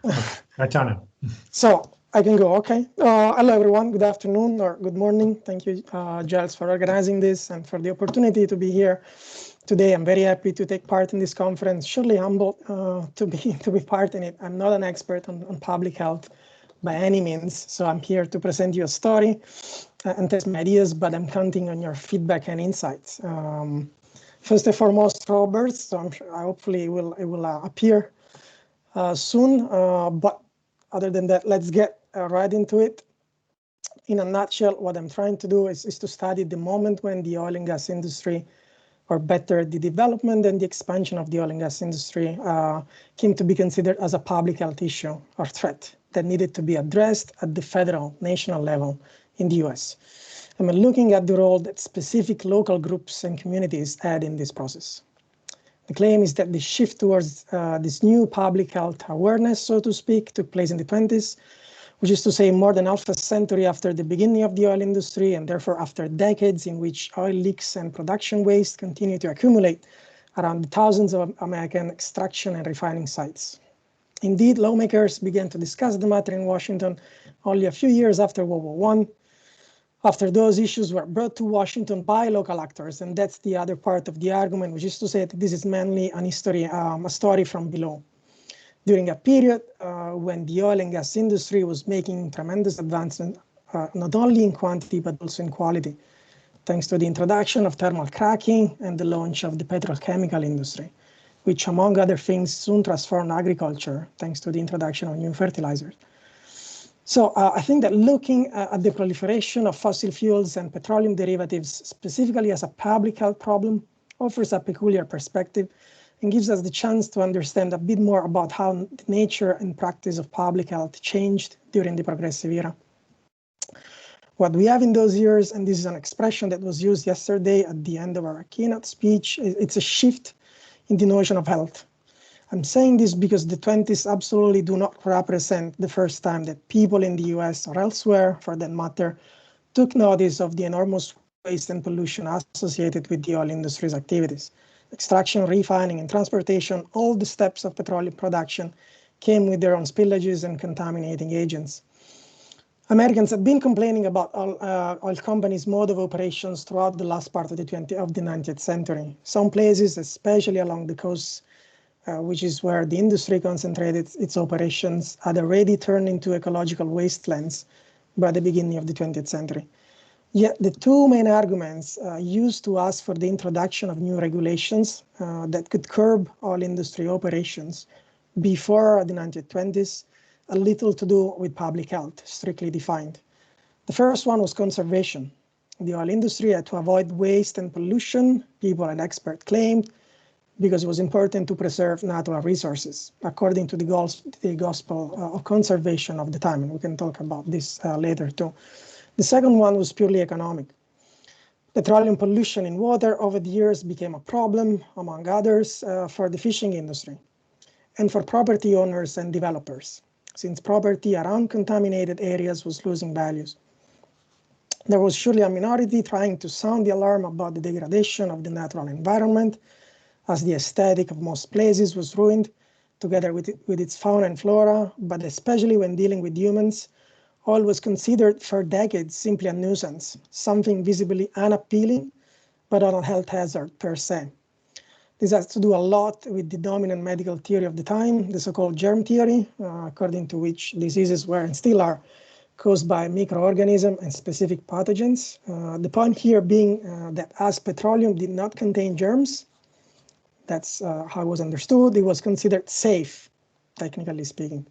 Okay, Gaetano. So I can go. Okay. Hello, everyone. Good afternoon or good morning. Thank you, Giles, for organizing this and for the opportunity to be here today. I'm very happy to take part in this conference. Surely humbled to be part in it. I'm not an expert on public health by any means, so I'm here to present you a story and test my ideas, but I'm counting on your feedback and insights. First and foremost, Robert, so hopefully it will appear soon, but other than that, let's get right into it. In a nutshell, what I'm trying to do is to study the moment when the oil and gas industry, or better, the development and the expansion of the oil and gas industry came to be considered as a public health issue or threat that needed to be addressed at the federal, national level in the US. I'm looking at the role that specific local groups and communities had in this process. The claim is that the shift towards this new public health awareness, so to speak, took place in the 20s, which is to say more than half a century after the beginning of the oil industry, and therefore after decades in which oil leaks and production waste continue to accumulate around the thousands of American extraction and refining sites. Indeed, lawmakers began to discuss the matter in Washington only a few years after World War I, after those issues were brought to Washington by local actors. And that's the other part of the argument, which is to say that this is mainly a story from below. During a period when the oil and gas industry was making tremendous advancement, not only in quantity, but also in quality, thanks to the introduction of thermal cracking and the launch of the petrochemical industry, which among other things soon transformed agriculture thanks to the introduction of new fertilizers. So I think that looking at the proliferation of fossil fuels and petroleum derivatives specifically as a public health problem offers a peculiar perspective and gives us the chance to understand a bit more about how the nature and practice of public health changed during the progressive era. What we have in those years, and this is an expression that was used yesterday at the end of our keynote speech, it's a shift in the notion of health. I'm saying this because the 20s absolutely do not represent the first time that people in the US or elsewhere, for that matter, took notice of the enormous waste and pollution associated with the oil industry's activities. Extraction, refining, and transportation, all the steps of petroleum production came with their own spillages and contaminating agents. Americans have been complaining about oil companies' mode of operations throughout the last part of the 19th century. Some places, especially along the coast, which is where the industry concentrated its operations, had already turned into ecological wastelands by the beginning of the 20th century. Yet the two main arguments used to ask for the introduction of new regulations that could curb oil industry operations before the 1920s had little to do with public health, strictly defined. The first one was conservation. The oil industry had to avoid waste and pollution, people and experts claimed, because it was important to preserve natural resources, according to the gospel of conservation of the time, and we can talk about this later too. The second one was purely economic. Petroleum pollution in water over the years became a problem, among others, for the fishing industry and for property owners and developers, since property around contaminated areas was losing values. There was surely a minority trying to sound the alarm about the degradation of the natural environment, as the aesthetic of most places was ruined, together with its fauna and flora, but especially when dealing with humans, oil was considered for decades simply a nuisance, something visibly unappealing, but not a health hazard per se. This has to do a lot with the dominant medical theory of the time, the so-called germ theory, according to which diseases were and still are caused by microorganisms and specific pathogens. The point here being that as petroleum did not contain germs, that's how it was understood, it was considered safe, technically speaking.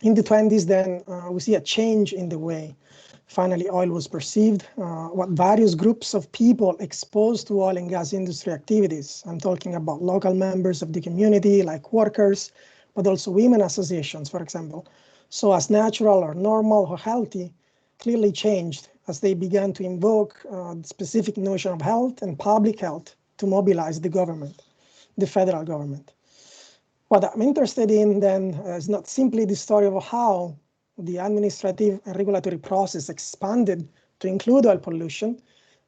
In the 20s then, we see a change in the way finally oil was perceived. What various groups of people exposed to oil and gas industry activities. I'm talking about local members of the community, like workers, but also women associations, for example. So as natural or normal or healthy clearly changed as they began to invoke the specific notion of health and public health to mobilize the government, the federal government. What I'm interested in then is not simply the story of how the administrative and regulatory process expanded to include oil pollution,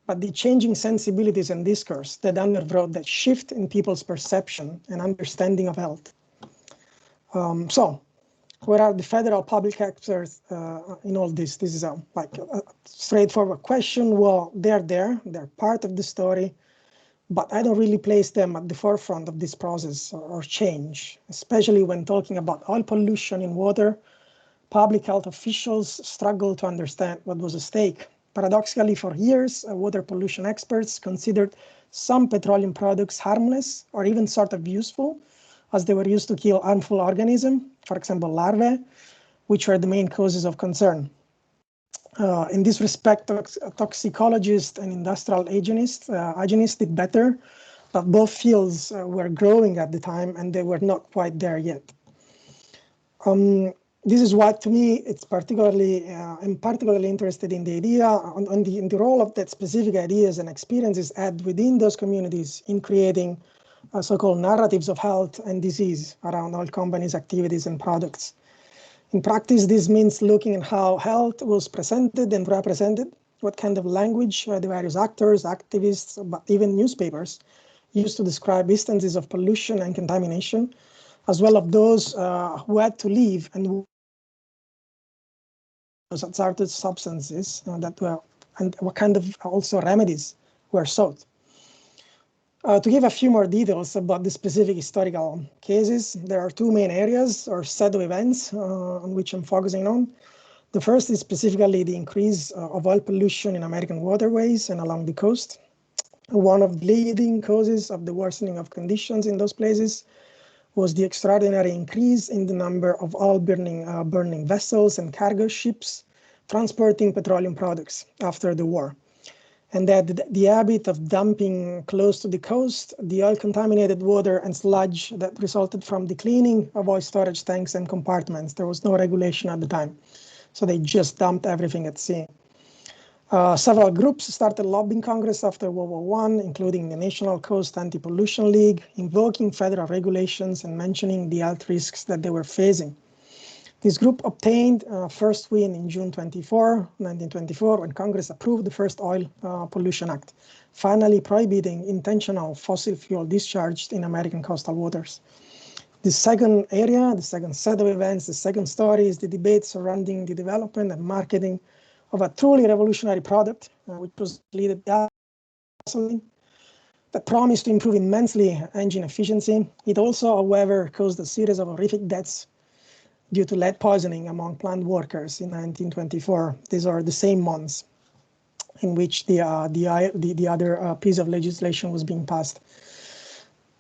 but the changing sensibilities and discourse that underwrote that shift in people's perception and understanding of health. So, where are the federal public actors in all this? This is a straightforward question. Well, they're part of the story, but I don't really place them at the forefront of this process or change, especially when talking about oil pollution in water. Public health officials struggle to understand what was at stake. Paradoxically, for years, water pollution experts considered some petroleum products harmless or even sort of useful, as they were used to kill harmful organisms, for example, larvae, which were the main causes of concern. In this respect, toxicologists and industrial hygienists did better, but both fields were growing at the time and they were not quite there yet. This is why, to me, it's I'm particularly interested in the idea, in the role of that specific ideas and experiences had within those communities in creating so-called narratives of health and disease around oil companies' activities and products. In practice, this means looking at how health was presented and represented, what kind of language the various actors, activists, but even newspapers used to describe instances of pollution and contamination, as well as those who had to leave and those hazardous substances that were, and what kind of also remedies were sought. To give a few more details about the specific historical cases, there are two main areas or set of events on which I'm focusing on. The first is specifically the increase of oil pollution in American waterways and along the coast. One of the leading causes of the worsening of conditions in those places was the extraordinary increase in the number of oil burning vessels and cargo ships transporting petroleum products after the war. And that the habit of dumping close to the coast, the oil-contaminated water and sludge that resulted from the cleaning of oil storage tanks and compartments. There was no regulation at the time, so they just dumped everything at sea. Several groups started lobbying Congress after World War I, including the National Coast Anti-Pollution League, invoking federal regulations and mentioning the health risks that they were facing. This group obtained first win in June 1924, when Congress approved the first Oil Pollution Act, finally prohibiting intentional fossil fuel discharge in American coastal waters. The second area, the second set of events, the second story is the debate surrounding the development and marketing of a truly revolutionary product, which was leaded gasoline, that promised to improve immensely engine efficiency. It also, however, caused a series of horrific deaths due to lead poisoning among plant workers in 1924. These are the same months in which the other piece of legislation was being passed.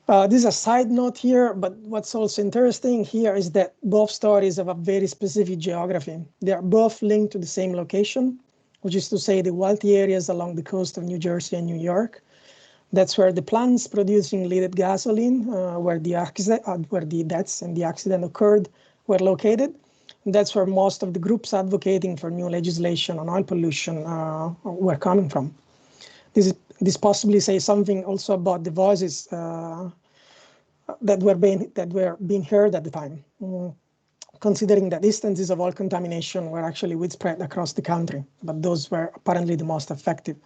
This is a side note here, but what's also interesting here is that both stories have a very specific geography. They are both linked to the same location, which is to say the wealthy areas along the coast of New Jersey and New York. That's where the plants producing leaded gasoline, where the deaths and the accident occurred, were located. And that's where most of the groups advocating for new legislation on oil pollution were coming from. This possibly says something also about the voices that were being heard at the time, considering that instances of oil contamination were actually widespread across the country, but those were apparently the most effective.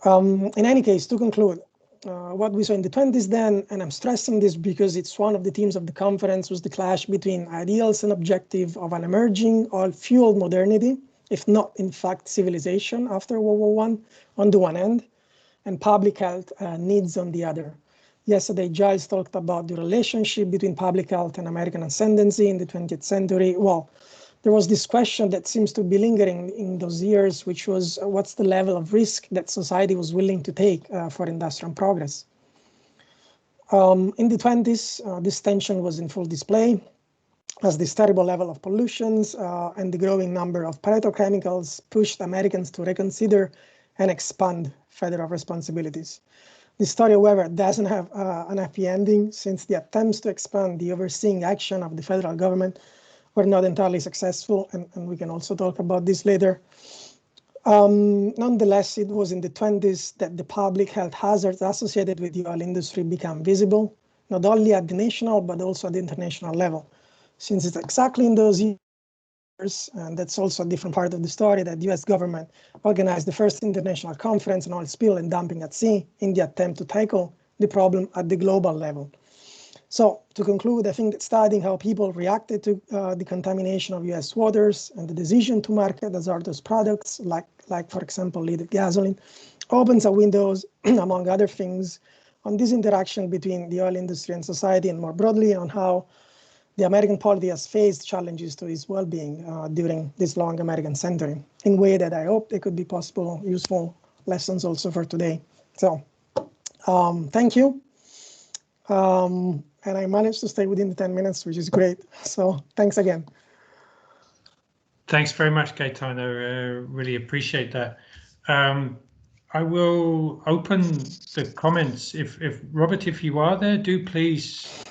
In any case, to conclude, what we saw in the 20s then, and I'm stressing this because it's one of the themes of the conference, was the clash between ideals and objective of an emerging oil-fueled modernity, if not in fact civilization after World War I on the one end, and public health needs on the other. Yesterday, Giles talked about the relationship between public health and American ascendancy in the 20th century. Well, there was this question that seems to be lingering in those years, which was what's the level of risk that society was willing to take for industrial progress. In the 20s, this tension was in full display as this terrible level of pollutions and the growing number of petrochemicals pushed Americans to reconsider and expand federal responsibilities. The story, however, doesn't have an happy ending, since the attempts to expand the overseeing action of the federal government were not entirely successful, and we can also talk about this later. Nonetheless, it was in the 20s that the public health hazards associated with the oil industry became visible, not only at the national, but also at the international level. Since it's exactly in those years, and that's also a different part of the story, that the US government organized the first international conference on oil spill and dumping at sea in the attempt to tackle the problem at the global level. So to conclude, I think that studying how people reacted to the contamination of US waters and the decision to market hazardous products, like for example, leaded gasoline, opens a windows, among other things, on this interaction between the oil industry and society, and more broadly on how the American polity has faced challenges to its well-being during this long American century, in a way that I hope they could be possible, useful lessons also for today. So thank you. And I managed to stay within the 10 minutes, which is great. So thanks again. Thanks very much, Gaetano. Really appreciate that. I will open the comments. If Robert, if you are there, do please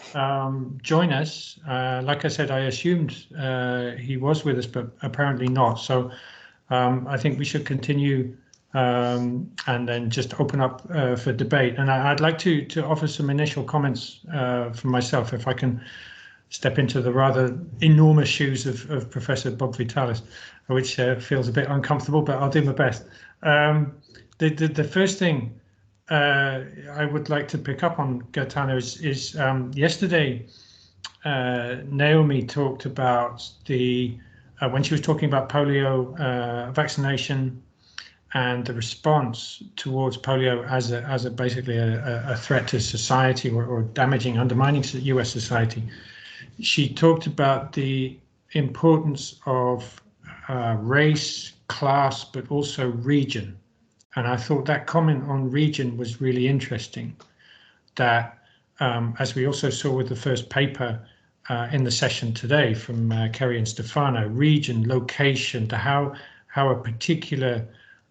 join us. Like I said, I assumed he was with us, but apparently not. So I think we should continue and then just open up for debate. And I'd like to offer some initial comments from myself, if I can step into the rather enormous shoes of Professor Bob Vitalis, which feels a bit uncomfortable, but I'll do my best. The first thing I would like to pick up on, Gaetano, is yesterday Naomi talked about when she was talking about polio vaccination and the response towards polio as basically a threat to society or damaging, undermining US society. She talked about the importance of race, class, but also region. And I thought that comment on region was really interesting, that as we also saw with the first paper in the session today from Kerri and Stefano, region, location, to how a particular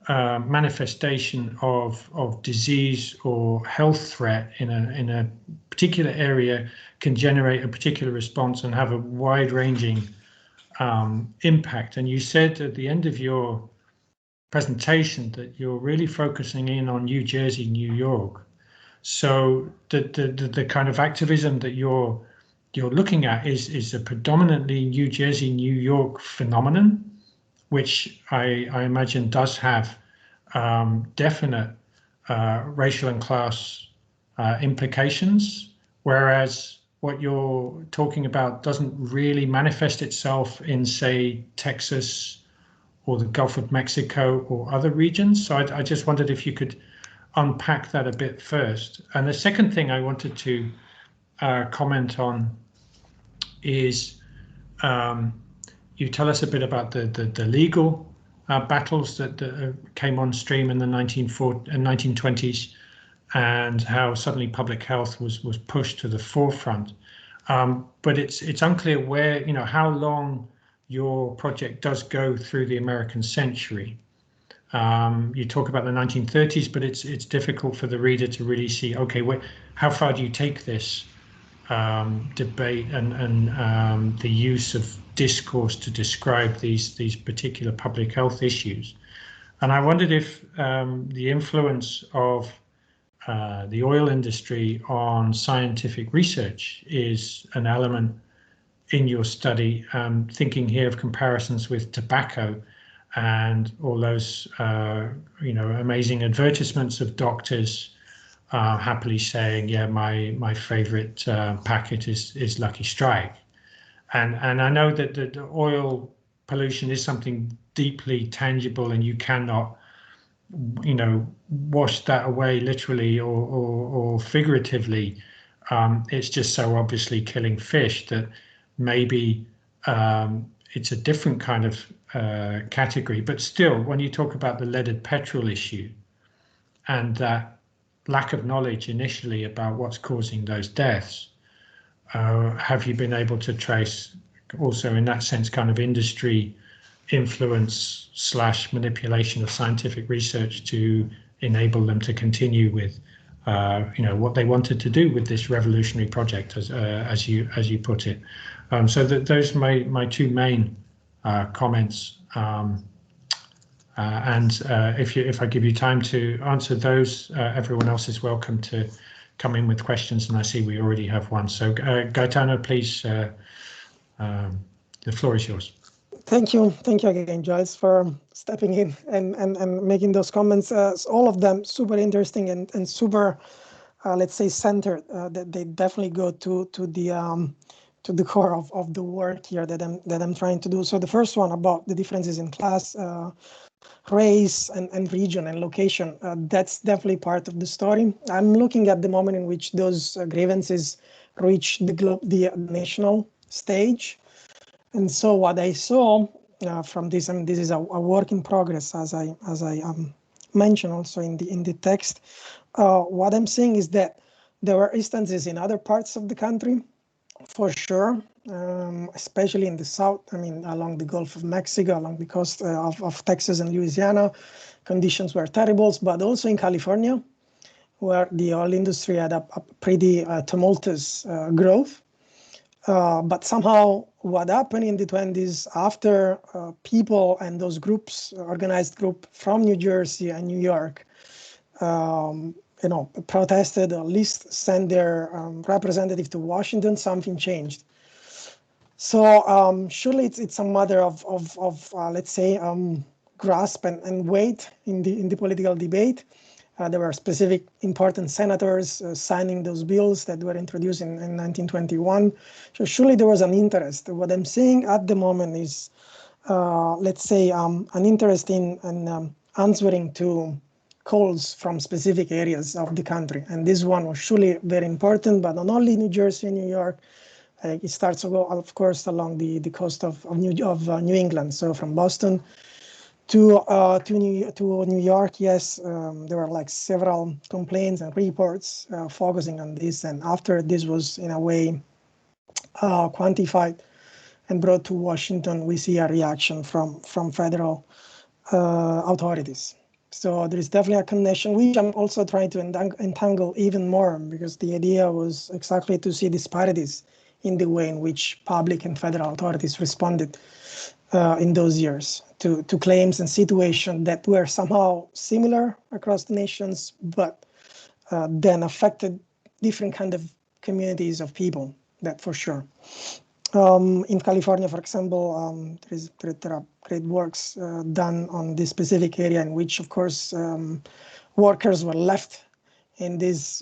manifestation of disease or health threat in a particular area can generate a particular response and have a wide-ranging impact. And you said at the end of your presentation that you're really focusing in on New Jersey, New York. So the kind of activism that you're looking at is a predominantly New Jersey, New York phenomenon, which I imagine does have definite racial and class implications, whereas what you're talking about doesn't really manifest itself in, say, Texas or the Gulf of Mexico or other regions. So I just wondered if you could unpack that a bit first. And the second thing I wanted to comment on is you tell us a bit about the legal battles that came on stream in the 1920s and how suddenly public health was pushed to the forefront. But it's unclear where, how long your project does go through the American century. You talk about the 1930s, but it's difficult for the reader to really see, okay, how far do you take this debate and the use of discourse to describe these particular public health issues. And I wondered if the influence of the oil industry on scientific research is an element in your study, thinking here of comparisons with tobacco and all those amazing advertisements of doctors happily saying, yeah, my favorite packet is Lucky Strike. And I know that the oil pollution is something deeply tangible, and you cannot wash that away literally or figuratively. It's just so obviously killing fish that maybe it's a different kind of category. But still, when you talk about the leaded petrol issue and that lack of knowledge initially about what's causing those deaths, have you been able to trace also in that sense kind of industry influence / manipulation of scientific research to enable them to continue with what they wanted to do with this revolutionary project, as you put it? So those are my two main comments. If I give you time to answer those, everyone else is welcome to come in with questions, and I see we already have one. So Gaetano, please, the floor is yours. Thank you again, Giles, for stepping in and making those comments. All of them super interesting and super, let's say, centered. That they definitely go to the core of the work here that I'm trying to do. So the first one about the differences in class, race, and region and location, that's definitely part of the story. I'm looking at the moment in which those grievances reach the national stage. And so what I saw from this, and this is a work in progress, as I mentioned also in the text. What I'm seeing is that there were instances in other parts of the country, for sure, especially in the south. I mean, along the Gulf of Mexico, along the coast of Texas and Louisiana, conditions were terrible. But also in California, where the oil industry had a pretty tumultuous growth. But somehow what happened in the 20s after people and those groups, organized group from New Jersey and New York, protested, or at least sent their representative to Washington, something changed. So surely it's a matter of let's say, grasp and weight in the political debate. There were specific important senators signing those bills that were introduced in 1921. So surely there was an interest. What I'm seeing at the moment is, let's say, an interest in answering to calls from specific areas of the country. And this one was surely very important, but not only New Jersey and New York. It starts to go, of course, along the coast of New England. So from Boston to New York, yes, there were like several complaints and reports focusing on this. And after this was in a way quantified and brought to Washington, we see a reaction from federal authorities. So there is definitely a connection, which I'm also trying to entangle even more, because the idea was exactly to see disparities in the way in which public and federal authorities responded in those years to claims and situations that were somehow similar across the nations, but then affected different kind of communities of people, that for sure. In California, for example, there are great works done on this specific area in which, of course, workers were left in these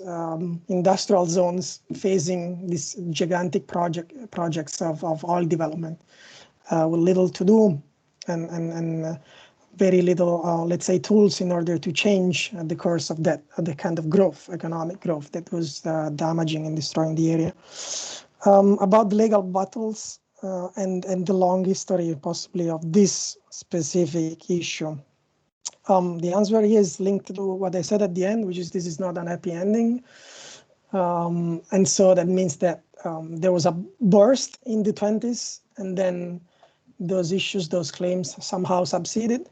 industrial zones facing these gigantic projects of oil development with little to do and very little, let's say, tools in order to change the course of the kind of growth, economic growth that was damaging and destroying the area. About the legal battles and the long history possibly of this specific issue. The answer is linked to what I said at the end, which is this is not an happy ending. And so that means that there was a burst in the 20s, and then those issues, those claims somehow subsided,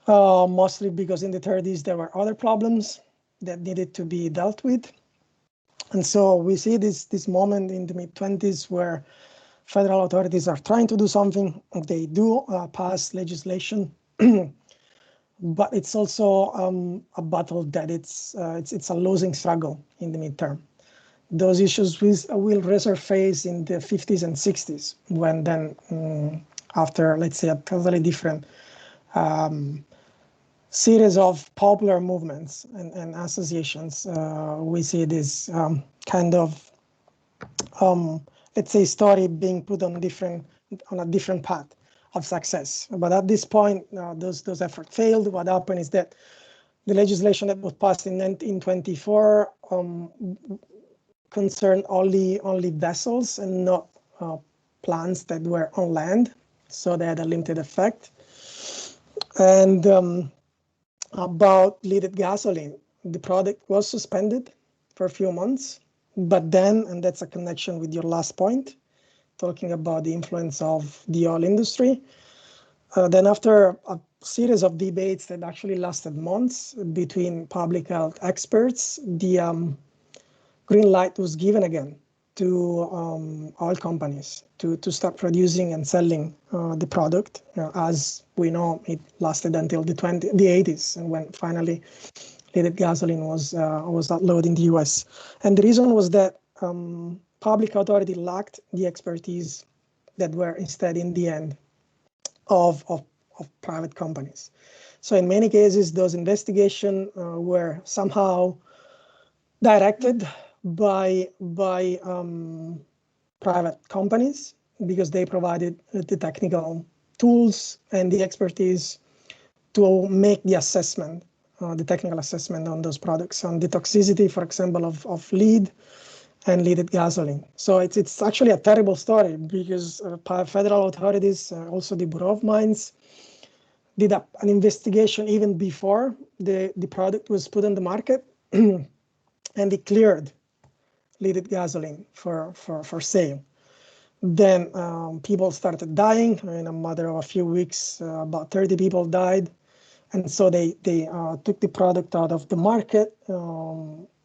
mostly because in the 30s there were other problems that needed to be dealt with. And so we see this moment in the mid-20s where federal authorities are trying to do something. They do pass legislation, but it's also a battle that it's a losing struggle in the midterm. Those issues will resurface in the 50s and 60s, when then after, let's say, a totally different series of popular movements and associations, we see this kind of, let's say, story being put on a different path of success. But at this point, those efforts failed. What happened is that the legislation that was passed in 1924 concerned only vessels and not plants that were on land, so they had a limited effect. And about leaded gasoline, the product was suspended for a few months, but then, and that's a connection with your last point, talking about the influence of the oil industry, then after a series of debates that actually lasted months between public health experts, the green light was given again to oil companies to start producing and selling the product. As we know, it lasted until the 80s, and when finally leaded gasoline was outlawed in the US. And the reason was that public authority lacked the expertise that were instead in the end of private companies. So in many cases, those investigations were somehow directed by private companies because they provided the technical tools and the expertise to make the assessment, the technical assessment on those products, on the toxicity, for example, of lead and leaded gasoline. So it's actually a terrible story because federal authorities, also the Bureau of Mines, did an investigation even before the product was put on the market, and they cleared leaded gasoline for sale. Then people started dying. In a matter of a few weeks, about 30 people died. And so they took the product out of the market.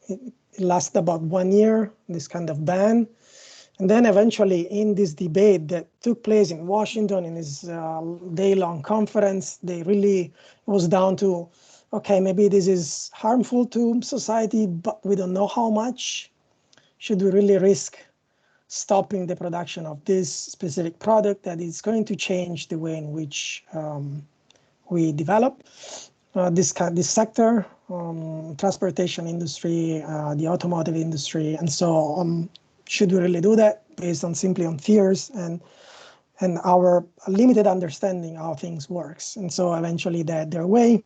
It lasted about 1 year, this kind of ban. And then eventually in this debate that took place in Washington in this day-long conference, it was down to, okay, maybe this is harmful to society, but we don't know how much. Should we really risk stopping the production of this specific product that is going to change the way in which we develop this sector, transportation industry, the automotive industry, and so should we really do that based on simply on fears and our limited understanding how things works? And so eventually they had their way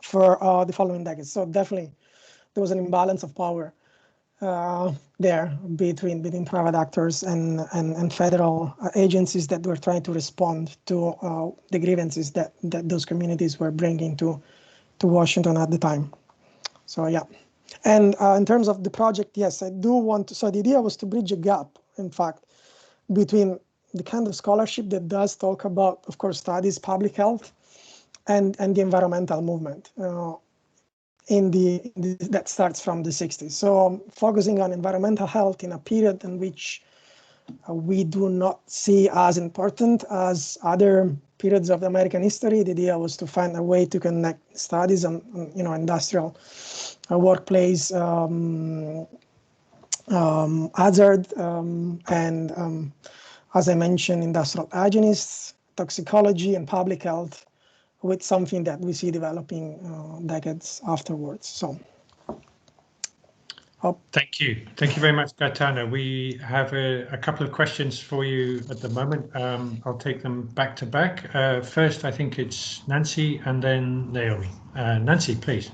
for the following decades. So definitely there was an imbalance of power there between private actors and federal agencies that were trying to respond to the grievances that those communities were bringing to Washington at the time. So yeah. And in terms of the project, yes, I do want to, so the idea was to bridge a gap, in fact, between the kind of scholarship that does talk about, of course, studies public health and the environmental movement that starts from the 60s. So focusing on environmental health in a period in which we do not see as important as other periods of American history. The idea was to find a way to connect studies on industrial workplace hazard and as I mentioned, industrial hygienists, toxicology, and public health, with something that we see developing decades afterwards. So. Thank you very much, Gaetano. We have a couple of questions for you at the moment. I'll take them back to back. First, I think it's Nancy and then Naomi. Nancy, please.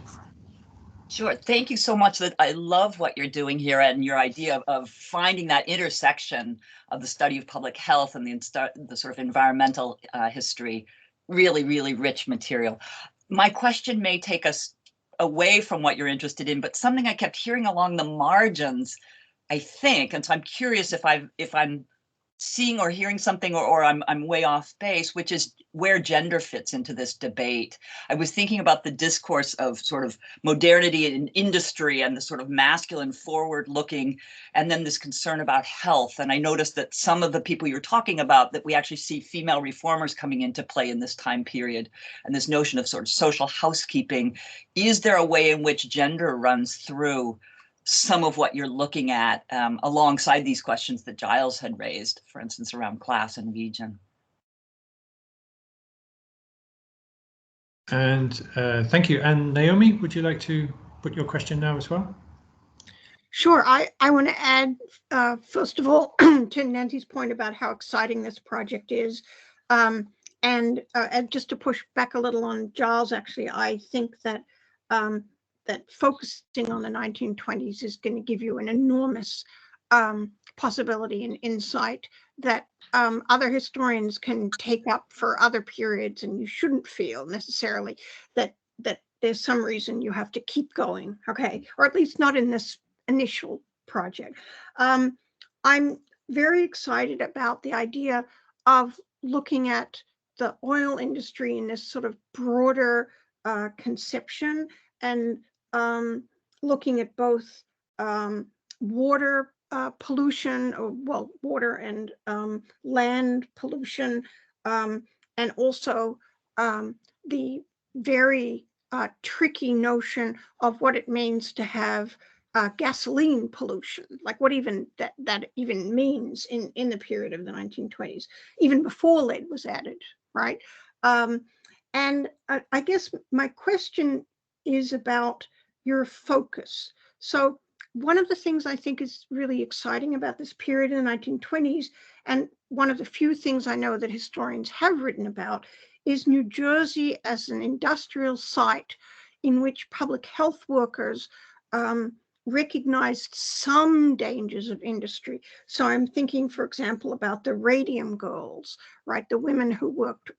Sure. Thank you so much. I love what you're doing here and your idea of finding that intersection of the study of public health and the sort of environmental history. Really, really rich material. My question may take us away from what you're interested in, but something I kept hearing along the margins, I think, and so I'm curious if I'm seeing or hearing something or I'm way off base, which is where gender fits into this debate. I was thinking about the discourse of sort of modernity in industry and the sort of masculine forward looking, and then this concern about health. And I noticed that some of the people you're talking about, that we actually see female reformers coming into play in this time period, and this notion of sort of social housekeeping. Is there a way in which gender runs through some of what you're looking at alongside these questions that Giles had raised, for instance, around class and region? And thank you. And Naomi, would you like to put your question now as well? Sure. I want to add, first of all, to Nancy's point about how exciting this project is. And just to push back a little on Giles, actually, I think that that focusing on the 1920s is going to give you an enormous possibility and insight that other historians can take up for other periods, and you shouldn't feel necessarily that there's some reason you have to keep going, okay, or at least not in this initial project. I'm very excited about the idea of looking at the oil industry in this sort of broader conception, and looking at both water pollution, or well, water and land pollution, and also the very tricky notion of what it means to have gasoline pollution, like what even that even means in the period of the 1920s, even before lead was added, right? And I guess my question is about your focus. So one of the things I think is really exciting about this period in the 1920s, and one of the few things I know that historians have written about, is New Jersey as an industrial site in which public health workers recognized some dangers of industry. So I'm thinking, for example, about the radium girls, right? The women who worked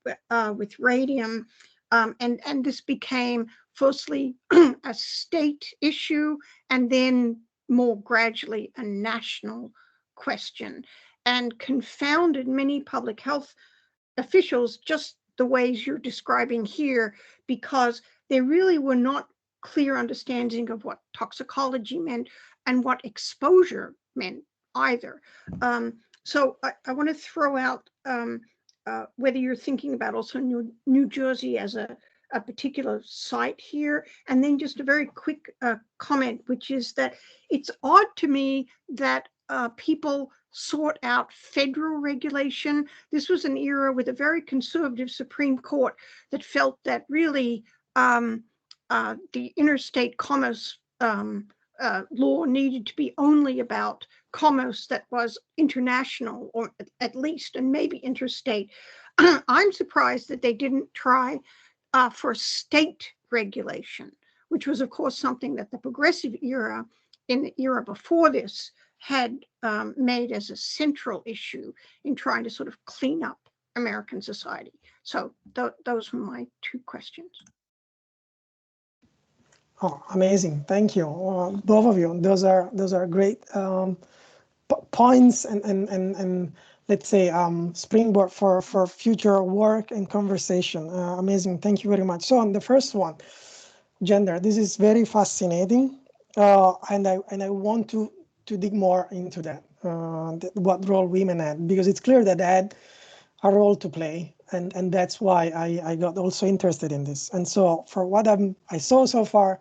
with radium. And this became firstly a state issue, and then more gradually a national question, and confounded many public health officials just the ways you're describing here, because there really were not clear understanding of what toxicology meant and what exposure meant either. So I want to throw out whether you're thinking about also New Jersey as a particular site here, and then just a very quick comment, which is that it's odd to me that people sought out federal regulation. This was an era with a very conservative Supreme Court that felt that really the interstate commerce law needed to be only about commerce that was international, or at least, and maybe interstate. I'm surprised that they didn't try for state regulation, which was, of course, something that the progressive era, in the era before this, had made as a central issue in trying to sort of clean up American society. So those were my two questions. Oh, amazing! Thank you, both of you. Those are great points and let's say springboard for future work and conversation. Amazing! Thank you very much. So on the first one, gender. This is very fascinating, and I want to dig more into that. What role women had, because it's clear that they had a role to play, and that's why I got also interested in this. And so for what I saw so far,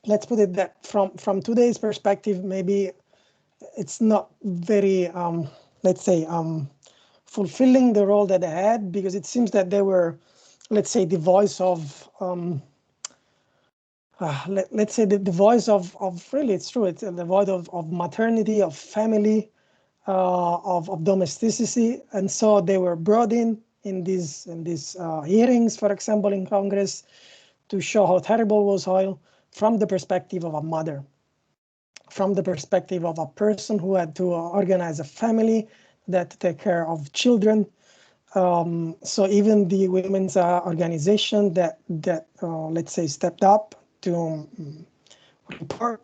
let's put it that from today's perspective, maybe it's not very let's say fulfilling the role that they had, because it seems that they were, let's say, the voice of let's say the voice of really, it's true, it's the voice of maternity, of family, of domesticity. And so they were brought in these hearings, for example, in Congress, to show how terrible was oil from the perspective of a mother, from the perspective of a person who had to organize a family, that to take care of children. So even the women's organization that let's say stepped up to report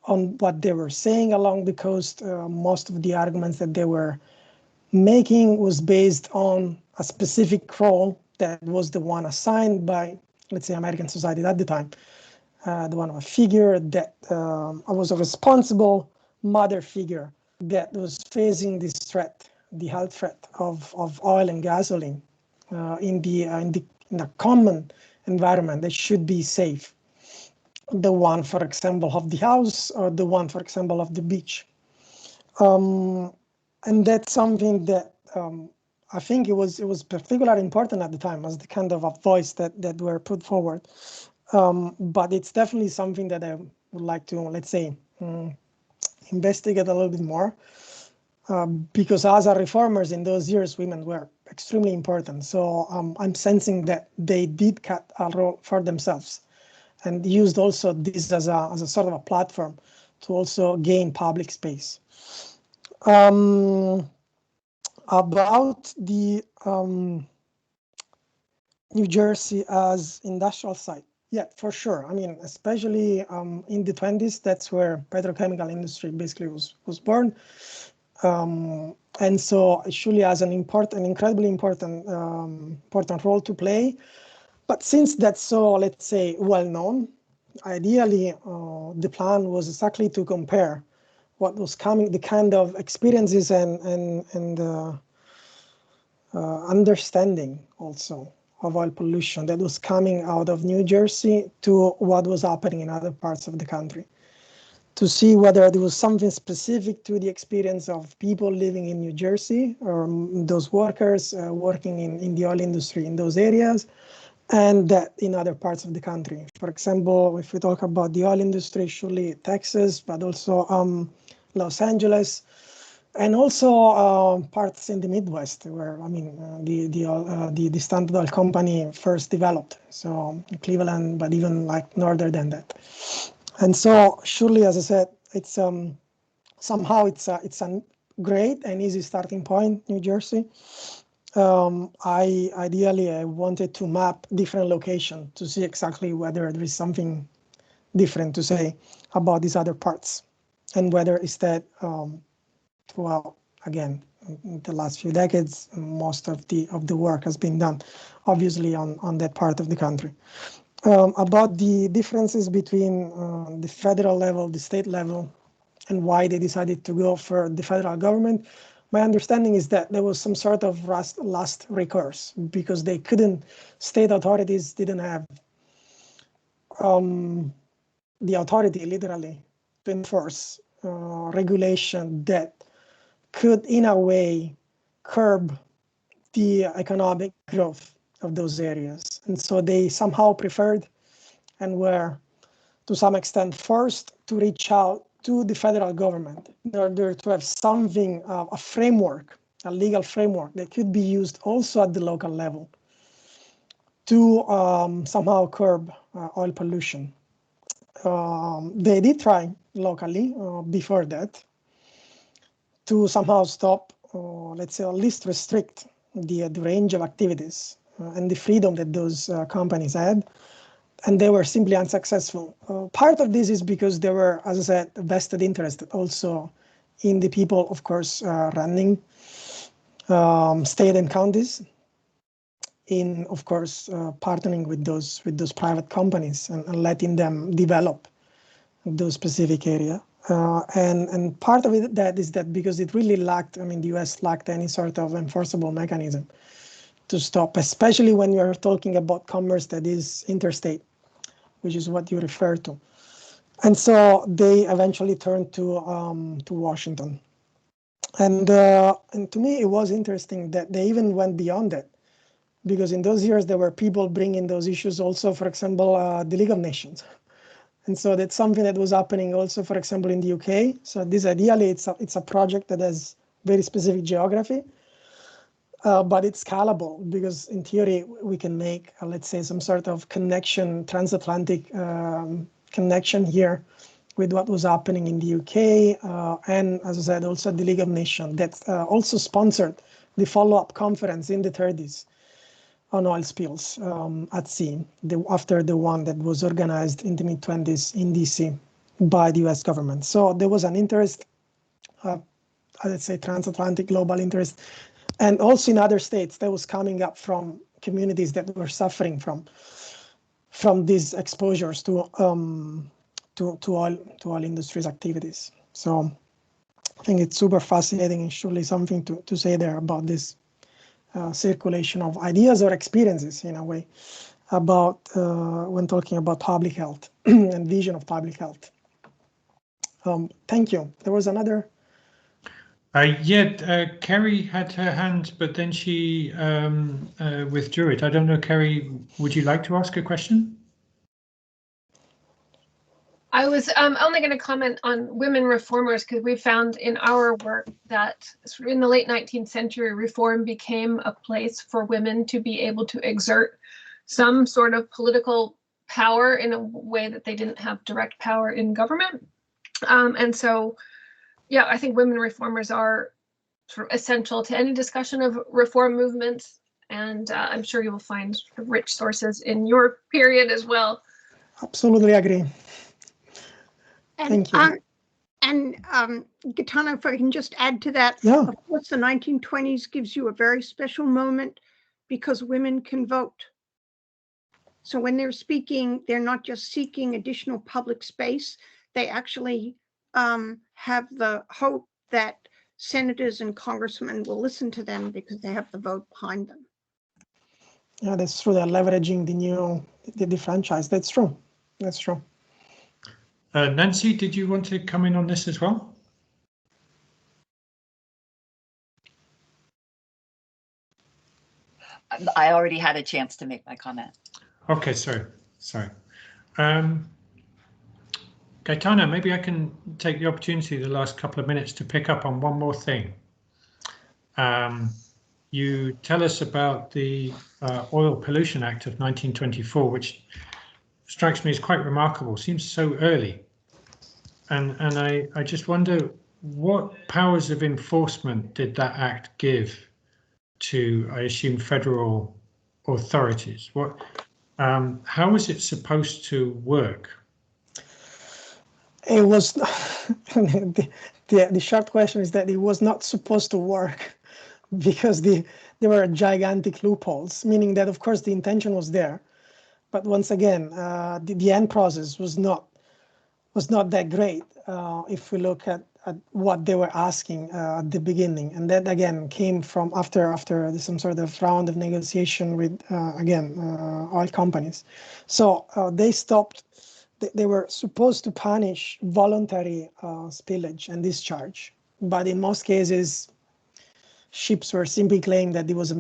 on what they were saying along the coast, most of the arguments that they were making was based on a specific role that was the one assigned by, let's say, American society at the time, the one of a figure that was a responsible mother figure that was facing this threat, the health threat of oil and gasoline in a common environment that should be safe. The one, for example, of the house, or the one, for example, of the beach. And that's something that I think it was particularly important at the time, as the kind of a voice that were put forward. But it's definitely something that I would like to, let's say, investigate a little bit more, because as a reformers in those years, women were extremely important. So I'm sensing that they did cut a role for themselves, and used also this as a sort of a platform also gain public space. About the New Jersey as industrial site. Yeah, for sure. I mean, especially in the 20s, that's where petrochemical industry basically was born. And so it surely has an incredibly important role to play. But since that's so, let's say, well known, ideally the plan was exactly to compare what was coming, the kind of experiences and understanding also of oil pollution that was coming out of New Jersey to what was happening in other parts of the country, to see whether there was something specific to the experience of people living in New Jersey or those workers working in the oil industry in those areas, and that in other parts of the country. For example, if we talk about the oil industry, surely Texas, but also Los Angeles, and also parts in the Midwest, where I mean the Standard Oil Company first developed. So Cleveland, but even like northern than that. And so surely, as I said, it's somehow it's a great and easy starting point, New Jersey. Ideally I wanted to map different locations to see exactly whether there is something different to say about these other parts, and whether instead throughout, again, in the last few decades, most of the work has been done, obviously, on that part of the country. About the differences between the federal level, the state level, and why they decided to go for the federal government, my understanding is that there was some sort of last recourse, because they couldn't, state authorities didn't have the authority, literally, to enforce regulation that could, in a way, curb the economic growth of those areas. And so they somehow preferred and were, to some extent, forced to reach out to the federal government in order to have something, a framework, a legal framework that could be used also at the local level to somehow curb oil pollution. They did try locally before that to somehow stop, let's say, at least restrict the range of activities and the freedom that those companies had, and they were simply unsuccessful. Part of this is because there were, as I said, vested interest also in the people, of course, running state and counties, in, of course, partnering with those private companies and letting them develop those specific area. And part of it that is that because it really lacked, I mean, the US lacked any sort of enforceable mechanism to stop, especially when you're talking about commerce that is interstate, which is what you refer to. And so they eventually turned to Washington. And to me, it was interesting that they even went beyond that, because in those years, there were people bringing those issues also, for example, the League of Nations. And so that's something that was happening also, for example, in the UK. So this ideally, it's a project that has very specific geography, but it's scalable, because in theory, we can make, let's say, some sort of connection, transatlantic connection here with what was happening in the UK. And as I said, also the League of Nations that also sponsored the follow-up conference in the 30s on oil spills at sea, after the one that was organized in the mid-20s in DC by the US government. So there was an interest, let's say, transatlantic global interest, and also in other states that was coming up from communities that were suffering from these exposures to oil industry's activities. So I think it's super fascinating, and surely something to say there about this circulation of ideas or experiences, in a way, about when talking about public health and vision of public health. Thank you. There was another. Kerri had her hand, but then she withdrew it. I don't know, Kerri, would you like to ask a question? I was only going to comment on women reformers, because we found in our work that in the late 19th century, reform became a place for women to be able to exert some sort of political power in a way that they didn't have direct power in government. And so, yeah, I think women reformers are sort of essential to any discussion of reform movements. And I'm sure you will find rich sources in your period as well. Absolutely agree. And, Thank you. Gaetano, if I can just add to that, Yeah. of course, the 1920s gives you a very special moment because women can vote. So when they're speaking, they're not just seeking additional public space. They actually have the hope that senators and congressmen will listen to them because they have the vote behind them. Yeah, that's true. They're leveraging the franchise. That's true. That's true. Nancy, did you want to come in on this as well? I already had a chance to make my comment. Okay, sorry. Gaetano, maybe I can take the opportunity the last couple of minutes to pick up on one more thing. You tell us about the Oil Pollution Act of 1924, which strikes me as quite remarkable, seems so early. And I just wonder, what powers of enforcement did that act give to, I assume, federal authorities? How was it supposed to work? It was the short question is that it was not supposed to work because there were gigantic loopholes, meaning that of course the intention was there, but once again the end process was not that great if we look at what they were asking at the beginning, and that again came from after some sort of round of negotiation with oil companies. So they stopped. They were supposed to punish voluntary spillage and discharge, but in most cases, ships were simply claiming that it was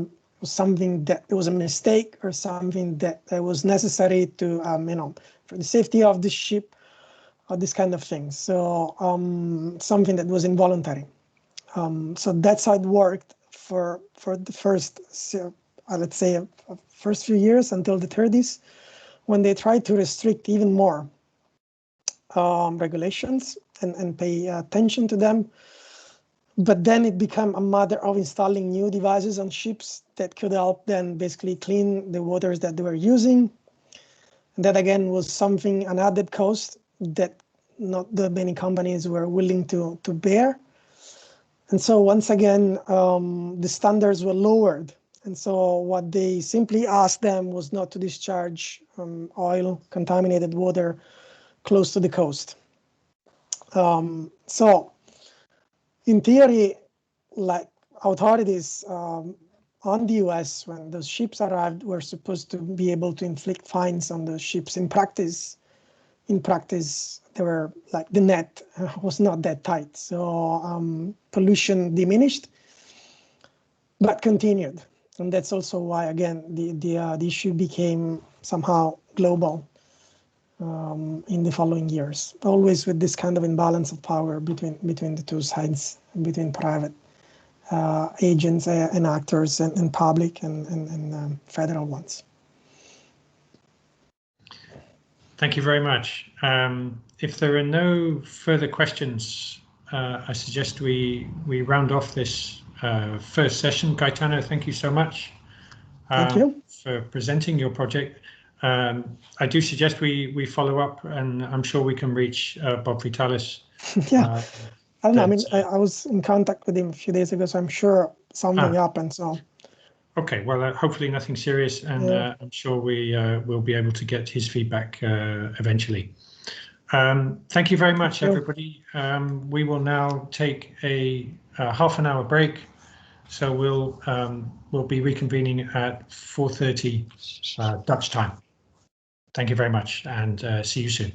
something that it was a mistake or something that was necessary to, for the safety of the ship, or this kind of thing. So something that was involuntary. So that's how it worked for the first, let's say, first few years until the 30s, when they tried to restrict even more regulations and pay attention to them. But then it became a matter of installing new devices on ships that could help them basically clean the waters that they were using. And that again was something, an added cost that not that many companies were willing to bear. And so once again, the standards were lowered. And so what they simply asked them was not to discharge oil, contaminated water close to the coast. So in theory, like authorities on the US, when those ships arrived, were supposed to be able to inflict fines on the ships. In practice, they were like the net was not that tight. So pollution diminished, but continued. And that's also why, again, the issue became somehow global in the following years, always with this kind of imbalance of power between the two sides, between private agents and actors and public and federal ones. Thank you very much. If there are no further questions, I suggest we round off this first session. Gaetano, thank you so much for presenting your project. I do suggest we follow up, and I'm sure we can reach Bob Vitalis. Yeah, I don't know. I mean, I was in contact with him a few days ago, so I'm sure something happened. So. Okay, well, hopefully nothing serious, and I'm sure we will be able to get his feedback eventually. Thank you very much, everybody. We will now take a half an hour break, so we'll be reconvening at 4:30 Dutch time. Thank you very much, and see you soon.